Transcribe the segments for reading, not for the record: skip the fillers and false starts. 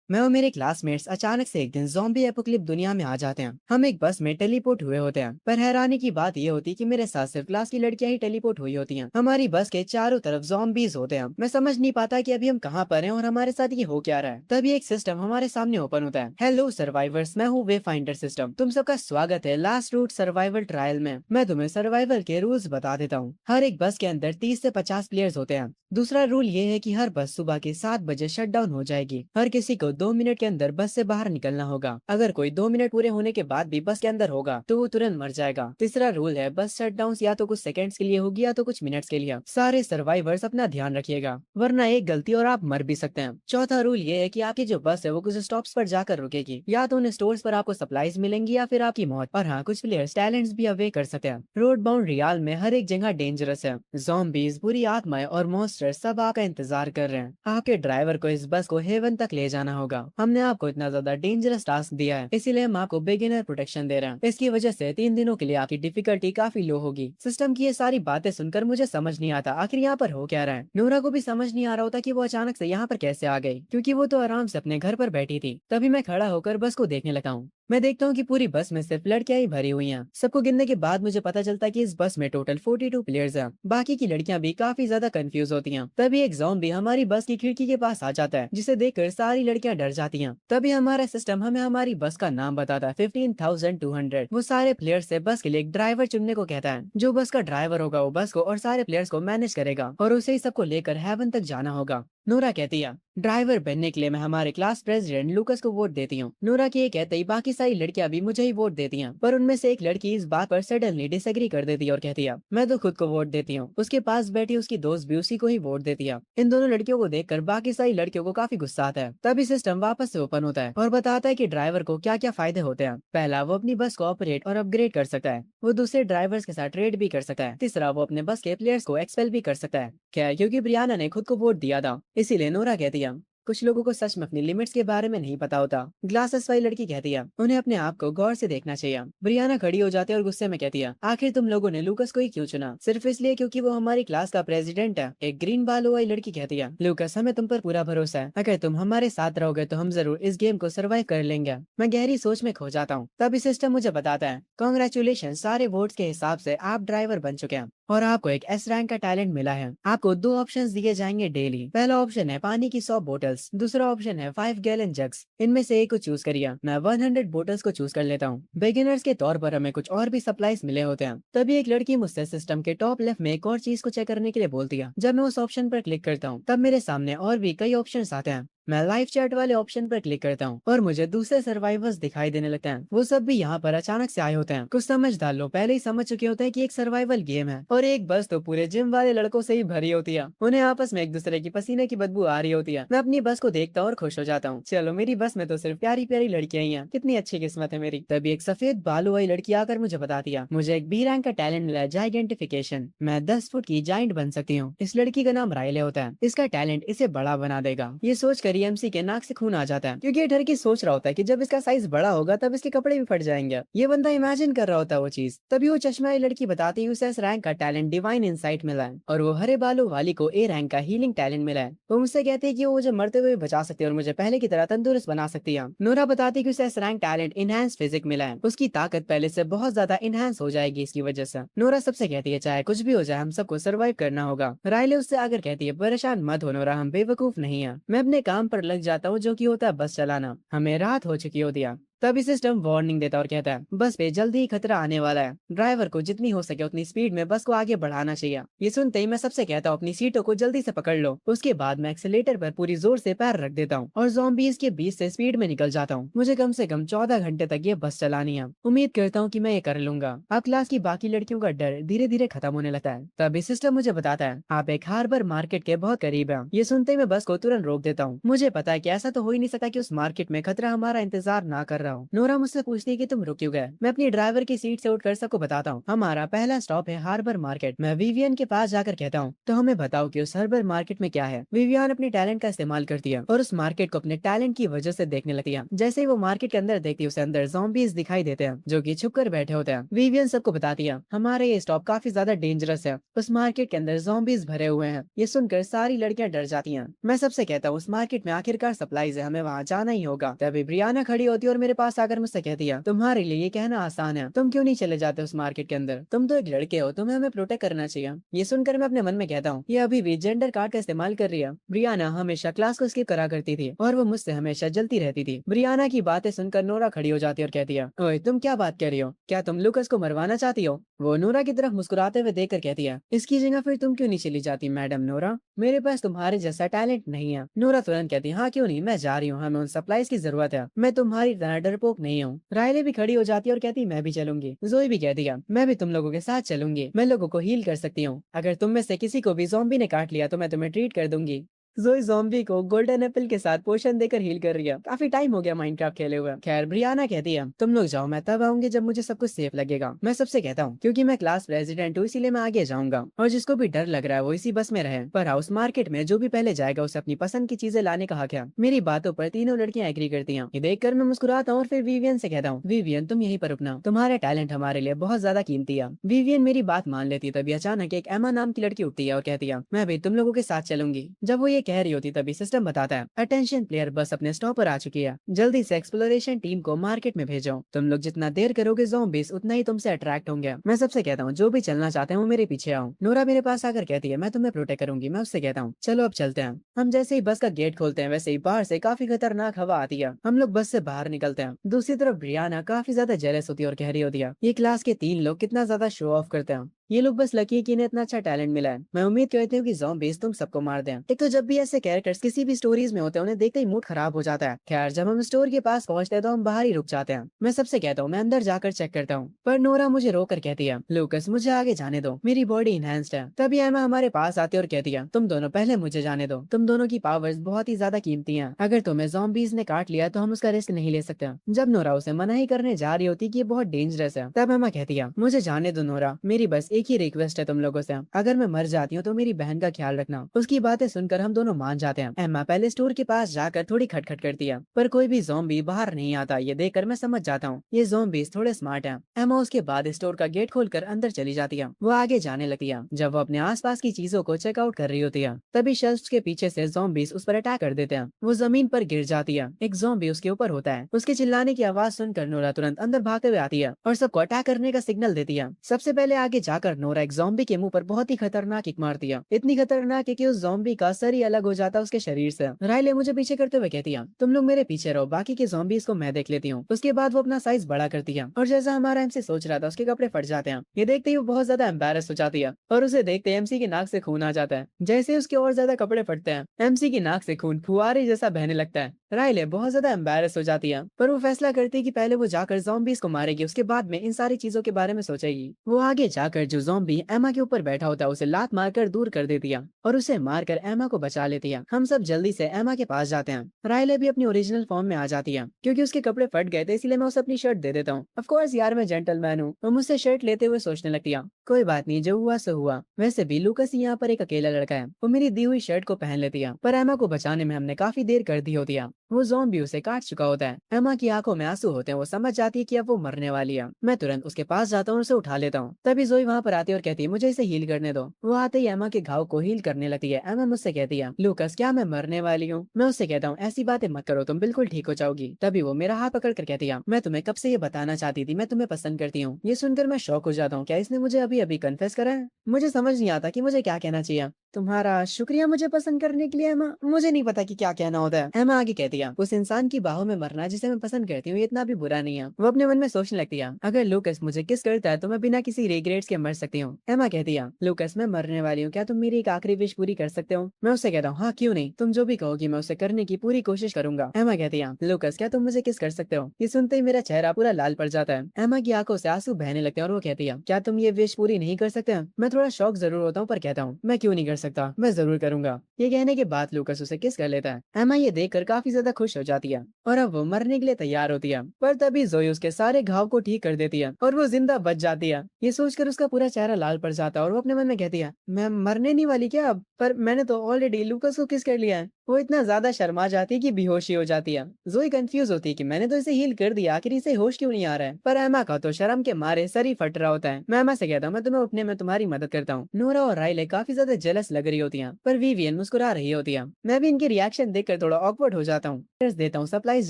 मैं और मेरे क्लासमेट्स अचानक से एक दिन ज़ॉम्बी एपोकलिप दुनिया में आ जाते हैं। हम एक बस में टेलीपोर्ट हुए होते हैं, पर हैरानी की बात ये होती है कि मेरे साथ सिर्फ क्लास की लड़कियां ही टेलीपोर्ट हुई होती हैं। हमारी बस के चारों तरफ ज़ॉम्बीज होते हैं। मैं समझ नहीं पाता कि अभी हम कहाँ पर हैं और हमारे साथ ये हो क्या रहा है। तभी एक सिस्टम हमारे सामने ओपन होता है। हेलो सर्वाइवर्स, मैं हूँ वे फाइंडर सिस्टम। तुम सबका स्वागत है लास्ट रूट सर्वाइवल ट्रायल में। मैं तुम्हें सर्वाइवल के रूल्स बता देता हूँ। हर एक बस के अंदर 30 से 50 प्लेयर्स होते हैं। दूसरा रूल ये है कि हर बस सुबह के 7 बजे शट डाउन हो जाएगी। हर किसी को 2 मिनट के अंदर बस से बाहर निकलना होगा। अगर कोई 2 मिनट पूरे होने के बाद भी बस के अंदर होगा तो वो तुरंत मर जाएगा। तीसरा रूल है, बस शट डाउन या तो कुछ सेकंड्स के लिए होगी या तो कुछ मिनट्स के लिए। सारे सर्वाइवर्स अपना ध्यान रखिएगा, वरना एक गलती और आप मर भी सकते हैं। चौथा रूल ये है कि आपकी जो बस है वो कुछ स्टॉप्स पर जाकर रुकेगी। या तो उन स्टोर्स पर आपको सप्लाईज मिलेंगी या फिर आपकी मौत। और हाँ, कुछ प्लेयर्स टैलेंट्स भी अवे कर सकते हैं। रोड बाउंड रियाल में हर एक जगह डेंजरस है। ज़ॉम्बीज, बुरी आत्माएं और मॉन्स्टर सब आपका इंतजार कर रहे हैं। आपके ड्राइवर को इस बस को हेवन तक ले जाना होगा। हमने आपको इतना ज्यादा डेंजरस टास्क दिया है, इसीलिए हम आपको बिगिनर प्रोटेक्शन दे रहे हैं। इसकी वजह से 3 दिनों के लिए आपकी डिफिकल्टी काफी लो होगी। सिस्टम की ये सारी बातें सुनकर मुझे समझ नहीं आता आखिर यहाँ पर हो क्या रहा है। नोरा को भी समझ नहीं आ रहा होता कि वो अचानक से यहाँ पर कैसे आ गई, क्योंकि वो तो आराम से अपने घर पर बैठी थी। तभी मैं खड़ा होकर बस को देखने लगा हूँ। मैं देखता हूँ कि पूरी बस में सिर्फ लड़कियां ही भरी हुई हैं। सबको गिनने के बाद मुझे पता चलता है कि इस बस में टोटल 42 प्लेयर्स हैं। बाकी की लड़कियां भी काफी ज्यादा कंफ्यूज होती हैं। तभी एक ज़ॉम्बी हमारी बस की खिड़की के पास आ जाता है, जिसे देखकर सारी लड़कियां डर जाती हैं। तभी हमारा सिस्टम हमें हमारी बस का नाम बताता है, 15,200। वो सारे प्लेयर्स से बस के लिए एक ड्राइवर चुनने को कहता है। जो बस का ड्राइवर होगा वो बस को और सारे प्लेयर्स को मैनेज करेगा और उसे ही सबको लेकर हेवन तक जाना होगा। नोरा कहती है, ड्राइवर बनने के लिए मैं हमारे क्लास प्रेसिडेंट लूकस को वोट देती हूँ। नोरा के ये कहते ही बाकी सारी लड़कियां भी मुझे ही वोट देती हैं, पर उनमें से एक लड़की इस बात पर सडनली डिसएग्री कर देती है और कहती है, मैं तो खुद को वोट देती हूँ। उसके पास बैठी उसकी दोस्त भी उसी को ही वोट देती है। इन दोनों लड़कियों को देखकर बाकी सारी लड़कियों को काफी गुस्सा आता है। तभी सिस्टम वापस से ओपन होता है और बताता है कि ड्राइवर को क्या क्या फायदे होते हैं। पहला, वो अपनी बस को ऑपरेट और अपग्रेड कर सकता है। वो दूसरे ड्राइवर्स के साथ ट्रेड भी कर सकता है। तीसरा, वो अपने बस के प्लेयर्स को एक्सपेल भी कर सकता है। खैर, क्योंकि ब्रियाना ने खुद को वोट दिया था, इसीलिए नोरा कहती है, कुछ लोगों को सच में अपनी लिमिट्स के बारे में नहीं पता होता। ग्लासेस वाली लड़की कहती है, उन्हें अपने आप को गौर से देखना चाहिए। ब्रियाना खड़ी हो जाती है और गुस्से में कहती है, आखिर तुम लोगों ने लूकस को ही क्यों चुना? सिर्फ इसलिए क्योंकि वो हमारी क्लास का प्रेसिडेंट है? एक ग्रीन बालों वाली लड़की कहती है, लूकस, हमें तुम पर पूरा भरोसा है। अगर तुम हमारे साथ रहोगे तो हम जरूर इस गेम को सर्वाइव कर लेंगे। मैं गहरी सोच में खो जाता हूँ। तभी सिस्टम मुझे बताता है, कॉन्ग्रेचुलेशन, सारे वोट्स के हिसाब से आप ड्राइवर बन चुके हैं और आपको एक एस रैंक का टैलेंट मिला है। आपको दो ऑप्शंस दिए जाएंगे डेली। पहला ऑप्शन है पानी की 100 बोतल्स, दूसरा ऑप्शन है 5 गैलन जग्स। इनमें से एक को चूज करिए। मैं 100 बोतल्स को चूज कर लेता हूँ। बिगिनर्स के तौर पर हमें कुछ और भी सप्लाईज मिले होते हैं। तभी एक लड़की मुझसे सिस्टम के टॉप लेफ्ट में एक और चीज को चेक करने के लिए बोलती है। जब मैं उस ऑप्शन पर क्लिक करता हूँ तब मेरे सामने और भी कई ऑप्शन आते हैं। मैं लाइव चैट वाले ऑप्शन पर क्लिक करता हूँ और मुझे दूसरे सर्वाइवर्स दिखाई देने लगते हैं। वो सब भी यहाँ पर अचानक से आए होते हैं। कुछ समझदार लोग पहले ही समझ चुके होते हैं कि एक सर्वाइवल गेम है और एक बस तो पूरे जिम वाले लड़कों से ही भरी होती है। उन्हें आपस में एक दूसरे की पसीने की बदबू आ रही होती है। मैं अपनी बस को देखता और खुश हो जाता हूँ। चलो, मेरी बस में तो सिर्फ प्यारी प्यारी लड़कियां ही हैं। कितनी अच्छी किस्मत है मेरी। तभी एक सफेद बालू वाली लड़की आकर मुझे बता दिया, मुझे एक बी रैंक का टैलेंट मिला है, जाइडेंटिफिकेशन। मैं 10 फुट की जाइंट बन सकती हूँ। इस लड़की का नाम रायले होता है। इसका टैलेंट इसे बड़ा बना देगा। ये सोचकर एमसी के नाक से खून आ जाता है, क्योंकि ये डर के सोच रहा होता है कि जब इसका साइज बड़ा होगा तब इसके कपड़े भी फट जाएंगे। ये बंदा इमेजिन कर रहा होता है वो चीज। तभी वो चश्मा वाली लड़की बताती है, उसे इस रैंक का टैलेंट डिवाइन इंसाइट मिला है और वो हरे बालों वाली को ए रैंक का हीलिंग टैलेंट मिला है। वो मुझसे कहती है कि वो मुझे मरते हुए बचा सकती है और मुझे पहले की तरह तंदुरुस्त बना सकती है। नोरा बताती है कि उसे इस रैंक टैलेंट इनहेंस फिजिक मिला है। उसकी ताकत पहले से बहुत ज्यादा इनहेंस हो जाएगी इसकी वजह से। नोरा सबसे कहती है, चाहे कुछ भी हो जाए हम सबको सर्वाइव करना होगा। रायले उससे आकर कहती है, परेशान मत हो नोरा, हम बेवकूफ नहीं है। मैं अपने काम पर लग जाता हूँ, जो कि होता है बस चलाना। हमें रात हो चुकी होती है। तभी सिस्टम वार्निंग देता और कहता है, बस पे जल्दी ही खतरा आने वाला है। ड्राइवर को जितनी हो सके उतनी स्पीड में बस को आगे बढ़ाना चाहिए। ये सुनते ही मैं सबसे कहता हूँ, अपनी सीटों को जल्दी से पकड़ लो। उसके बाद मैं एक्सीलेटर पर पूरी जोर से पैर रख देता हूँ और ज़ॉम्बीज़ के बीच से स्पीड में निकल जाता हूँ। मुझे कम से कम 14 घंटे तक ये बस चलानी है। उम्मीद करता हूँ कि मैं ये कर लूंगा। अब क्लास की बाकी लड़कियों का डर धीरे धीरे खत्म होने लगता है। तभी सिस्टम मुझे बताता है, आप एक हार्बर मार्केट के बहुत करीब हैं। ये सुनते ही मैं बस को तुरंत रोक देता हूँ। मुझे पता है कि ऐसा तो हो ही नहीं सकता कि उस मार्केट में खतरा हमारा इंतजार ना कर रहा हो। हूँ। नोरा मुझसे पूछती है कि तुम रुक क्यों गए। मैं अपनी ड्राइवर की सीट से उठकर सबको बताता हूँ हमारा पहला स्टॉप है हार्बर मार्केट। मैं विवियन के पास जाकर कहता हूँ तो हमें बताओ कि उस हार्बर मार्केट में क्या है। विवियन अपनी टैलेंट का इस्तेमाल करती है और उस मार्केट को अपने टैलेंट की वजह से देखने लगती है। जैसे ही वो मार्केट के अंदर देखती है उसे अंदर ज़ॉम्बीज दिखाई देते हैं जो कि छुप कर बैठे होते हैं। विवियन सबको बताती है हमारा ये स्टॉप काफी ज्यादा डेंजरस है, उस मार्केट के अंदर ज़ॉम्बीज भरे हुए हैं। ये सुनकर सारी लड़कियां डर जाती हैं। मैं सबसे कहता हूँ उस मार्केट में आखिरकार सप्लाईज है, हमें वहाँ जाना ही होगा। तभी ब्रियाना खड़ी होती है और मेरे पास आकर मुझसे कहती है तुम्हारे लिए ये कहना आसान है, तुम क्यों नहीं चले जाते उस मार्केट के अंदर, तुम तो एक लड़के हो, तुम्हें हमें प्रोटेक्ट करना चाहिए। ये सुनकर मैं अपने मन में कहता हूँ ये अभी भी जेंडर कार्ड का इस्तेमाल कर रही है। ब्रियाना हमेशा क्लास को स्किप करा करती थी और वो मुझसे हमेशा जलती रहती थी। ब्रियाना की बातें सुनकर नोरा खड़ी हो जाती है और कहती है ओए तुम क्या बात कर रही हो, क्या तुम लुकस को मरवाना चाहती हो। वो नोरा की तरफ मुस्कुराते हुए देखकर कहती है इसकी जगह फिर तुम क्यों नहीं चली जाती मैडम नोरा, मेरे पास तुम्हारे जैसा टैलेंट नहीं है। नोरा तुरंत कहती है हाँ क्यों नहीं, मैं जा रही हूँ, हमें उन सप्लाईज की जरूरत है, मैं तुम्हारी तरह डरपोक नहीं हूँ। रायले भी खड़ी हो जाती है और कहती मैं भी चलूंगी। जोई भी कहती है मैं भी तुम लोगों के साथ चलूंगी, मैं लोगों को हील कर सकती हूँ, अगर तुम में से किसी को भी ज़ॉम्बी ने काट लिया तो मैं तुम्हें ट्रीट कर दूंगी। जोई ज़ॉम्बी को गोल्डन एप्पल के साथ पोशन देकर हील कर रही है। काफी टाइम हो गया माइनक्राफ्ट खेले हुए। खैर ब्रियाना कहती है तुम लोग जाओ, मैं तब आऊंगी जब मुझे सब कुछ सेफ लगेगा। मैं सबसे कहता हूँ क्योंकि मैं क्लास प्रेसिडेंट हूँ इसीलिए मैं आगे जाऊंगा और जिसको भी डर लग रहा है वो इसी बस में रहे। पर हाउस मार्केट में जो भी पहले जाएगा उसे अपनी पसंद की चीजें लाने का हक है। मेरी बातों पर तीनों लड़कियां एग्री करती हैं। ये देखकर मैं मुस्कुराता हूँ और फिर विवियन से कहता हूँ विवियन तुम यहीं पर रुकना, तुम्हारे टैलेंट हमारे लिए बहुत ज्यादा कीमती है। विवियन मेरी बात मान लेती है। तभी अचानक एक एमा नाम की लड़की उठती है और कहती है मैं भी तुम लोगों के साथ चलूंगी। जब वो ये कह रही होती तभी सिस्टम बताता है अटेंशन प्लेयर बस अपने स्टॉप पर आ चुकी है, जल्दी से एक्सप्लोरेशन टीम को मार्केट में भेजो। तुम लोग जितना देर करोगे ज़ॉम्बीज उतना ही तुमसे अट्रैक्ट होंगे। मैं सबसे कहता हूँ जो भी चलना चाहते हैं वो मेरे पीछे आओ। नोरा मेरे पास आकर कहती है मैं तुम्हें प्रोटेक्ट करूंगी। मैं उससे कहता हूँ चलो अब चलते हैं। हम जैसे ही बस का गेट खोलते हैं वैसे ही बाहर से काफी खतरनाक हवा आती है। हम लोग बस से बाहर निकलते हैं। दूसरी तरफ ब्रियाना काफी ज्यादा जेलस होती है और कह रही होती है ये क्लास के 3 लोग कितना ज्यादा शो ऑफ करते हैं, ये लोग बस लकी है कि इन्हें इतना अच्छा टैलेंट मिला है। मैं उम्मीद करती हूँ कि ज़ॉम्बीज तुम सबको मार दें। एक तो जब भी ऐसे कैरेक्टर्स किसी भी स्टोरीज में होते हैं उन्हें देखते ही मूड खराब हो जाता है। खैर जब हम स्टोर के पास पहुंचते हैं तो हम बाहर ही रुक जाते हैं। मैं सबसे कहता हूँ मैं अंदर जाकर चेक करता हूँ, पर नोरा मुझे रोक कर कहती है लूकस मुझे आगे जाने दो, मेरी बॉडी इनहेंस्ड है। तभी एमा हमारे पास आती है और कहती है तुम दोनों पहले मुझे जाने दो, तुम दोनों की पावर्स बहुत ही ज्यादा कीमती है, अगर तुम्हें ज़ॉम्बीज ने काट लिया तो हम उसका रिस्क नहीं ले सकते। जब नोरा उसे मना ही करने जा रही होती कि ये बहुत डेंजरस है तब एमा कहती है मुझे जाने दो नोरा, मेरी बस एक ही रिक्वेस्ट है तुम लोगों से, अगर मैं मर जाती हूँ तो मेरी बहन का ख्याल रखना। उसकी बातें सुनकर हम दोनों मान जाते हैं। एम्मा पहले स्टोर के पास जाकर थोड़ी खटखट करती है पर कोई भी ज़ॉम्बी बाहर नहीं आता। ये देखकर मैं समझ जाता हूँ ये ज़ॉम्बीज थोड़े स्मार्ट हैं। एम्मा उसके बाद स्टोर का गेट खोलकर अंदर चली जाती है। वो आगे जाने लगती है। जब वो अपने आसपास की चीजों को चेकआउट कर रही होती है तभी शेल्फ्स के पीछे से ज़ॉम्बीज उस पर अटैक कर देते हैं। वो जमीन पर गिर जाती है। एक ज़ॉम्बी उसके ऊपर होता है। उसके चिल्लाने की आवाज सुनकर नोरा तुरंत अंदर भागते हुए आती है और सबको अटैक करने का सिग्नल देती है। सबसे पहले आगे जाकर नोरा एक ज़ॉम्बी के मुंह पर बहुत ही खतरनाक किक मारती है, इतनी खतरनाक है कि उस ज़ॉम्बी का सर ही अलग हो जाता है उसके शरीर से। रायले मुझे पीछे करते हुए कहती है तुम लोग मेरे पीछे रहो, बाकी के ज़ॉम्बीज को मैं देख लेती हूँ। उसके बाद वो अपना साइज बड़ा करती है और जैसा हमारा एमसी सोच रहा था उसके कपड़े फट जाते हैं। ये देखते ही वो बहुत ज्यादा एम्बेरस हो जाती है और उसे देखते ही एमसी की नाक से खून आ जाता है। जैसे ही उसके और ज्यादा कपड़े फटते हैं एमसी की नाक से खून फुहारे जैसा बहने लगता है। रायले बहुत ज्यादा एम्बेरस हो जाती है पर वो फैसला करती है कि पहले वो जाकर ज़ॉम्बीज को मारेगी, उसके बाद में इन सारी चीजों के बारे में सोचेगी। वो आगे जाकर जो ज़ॉम्बी एमा के ऊपर बैठा होता है उसे लात मारकर दूर कर देती है और उसे मारकर एमा को बचा लेती है। हम सब जल्दी से एमा के पास जाते हैं। रायले भी अपनी ओरिजिनल फॉर्म में आ जाती है। क्योंकि उसके कपड़े फट गए थे इसलिए मैं उसे अपनी शर्ट दे देता हूँ। ऑफ कोर्स यार मैं जेंटलमैन हूँ। वो मुझसे शर्ट लेते हुए सोचने लगती है कोई बात नहीं, जो हुआ सो हुआ। वैसे भी लूकस यहाँ पर एक अकेला लड़का है। वो मेरी दी हुई शर्ट को पहन लेती है पर एमा को बचाने में हमने काफी देर कर दी होती है। वो ज़ॉम्बी उसे काट चुका होता है। एमा की आंखों में आंसू होते हैं। वो समझ जाती है कि अब वो मरने वाली है। मैं तुरंत उसके पास जाता हूँ और उसे उठा लेता हूँ। तभी जोई वहाँ पर आती है और कहती है मुझे इसे हील करने दो। वो आते ही एमा के घाव को हील करने लगती है। एमा मुझसे कहती है लूकस क्या मैं मरने वाली हूँ। मैं उससे कहता हूँ ऐसी बातें मत करो, तुम बिल्कुल ठीक हो जाओगी। तभी वो मेरा हाथ पकड़ कर कहती है मैं तुम्हें कब से ये बताना चाहती थी, मैं तुम्हें पसंद करती हूँ। ये सुनकर मैं शौक हो जाता हूँ, क्या इसने मुझे अभी अभी कन्फेस करा है। मुझे समझ नहीं आता कि मुझे क्या कहना चाहिए। तुम्हारा शुक्रिया मुझे पसंद करने के लिए एमा, मुझे नहीं पता कि क्या कहना होता है। एमा आगे कहती है उस इंसान की बाहों में मरना जिसे मैं पसंद करती हूँ ये इतना भी बुरा नहीं है। वो अपने मन में सोचने लगती है अगर लूकस मुझे किस करता है तो मैं बिना किसी रिग्रेट्स के मर सकती हूँ। एमा कहती है लूकस मैं मरने वाली हूँ, क्या तुम मेरी एक आखिरी विश पूरी कर सकते हो। मैं उससे कहता हूँ हाँ क्यों नहीं, तुम जो भी कहोगी मैं उसे करने की पूरी कोशिश करूंगा। एमा कहती है लूकस क्या तुम मुझे किस कर सकते हो। ये सुनते ही मेरा चेहरा पूरा लाल पड़ जाता है। एमा की आंखों से आंसू बहने लगते हैं और वो कहती है क्या तुम ये विश पूरी नहीं कर सकते। मैं थोड़ा शौक जरूर होता हूँ पर कहता हूँ मैं क्यों नहीं कर सकता, मैं जरूर करूंगा। ये कहने के बाद लूकस उसे किस कर लेता है। एमा ये देखकर काफी ज्यादा खुश हो जाती है और अब वो मरने के लिए तैयार होती है, पर तभी जोई उसके सारे घाव को ठीक कर देती है और वो जिंदा बच जाती है। ये सोचकर उसका पूरा चेहरा लाल पड़ जाता है और वो अपने मन में कहती है, मैं मरने नहीं वाली क्या अब? पर मैंने तो ऑलरेडी लूकस को किस कर लिया है। वो इतना ज्यादा शर्मा जाती है कि बेहोशी हो जाती है। जोई कंफ्यूज होती है कि मैंने तो इसे हील कर दिया, आखिर इसे होश क्यों नहीं आ रहा है। पर एमा का तो शर्म के मारे सर ही फट रहा होता है। मैं एमा से कहता हूँ, मैं तुम्हें उठने में तुम्हारी मदद करता हूँ। नोरा और राइले काफी ज्यादा जेलस लग रही होती हैं, पर विवियन मुस्कुरा रही होती है। मैं भी इनके रिएक्शन देखकर थोड़ा ऑकवर्ड हो जाता हूँ। देता हूँ सप्लाईज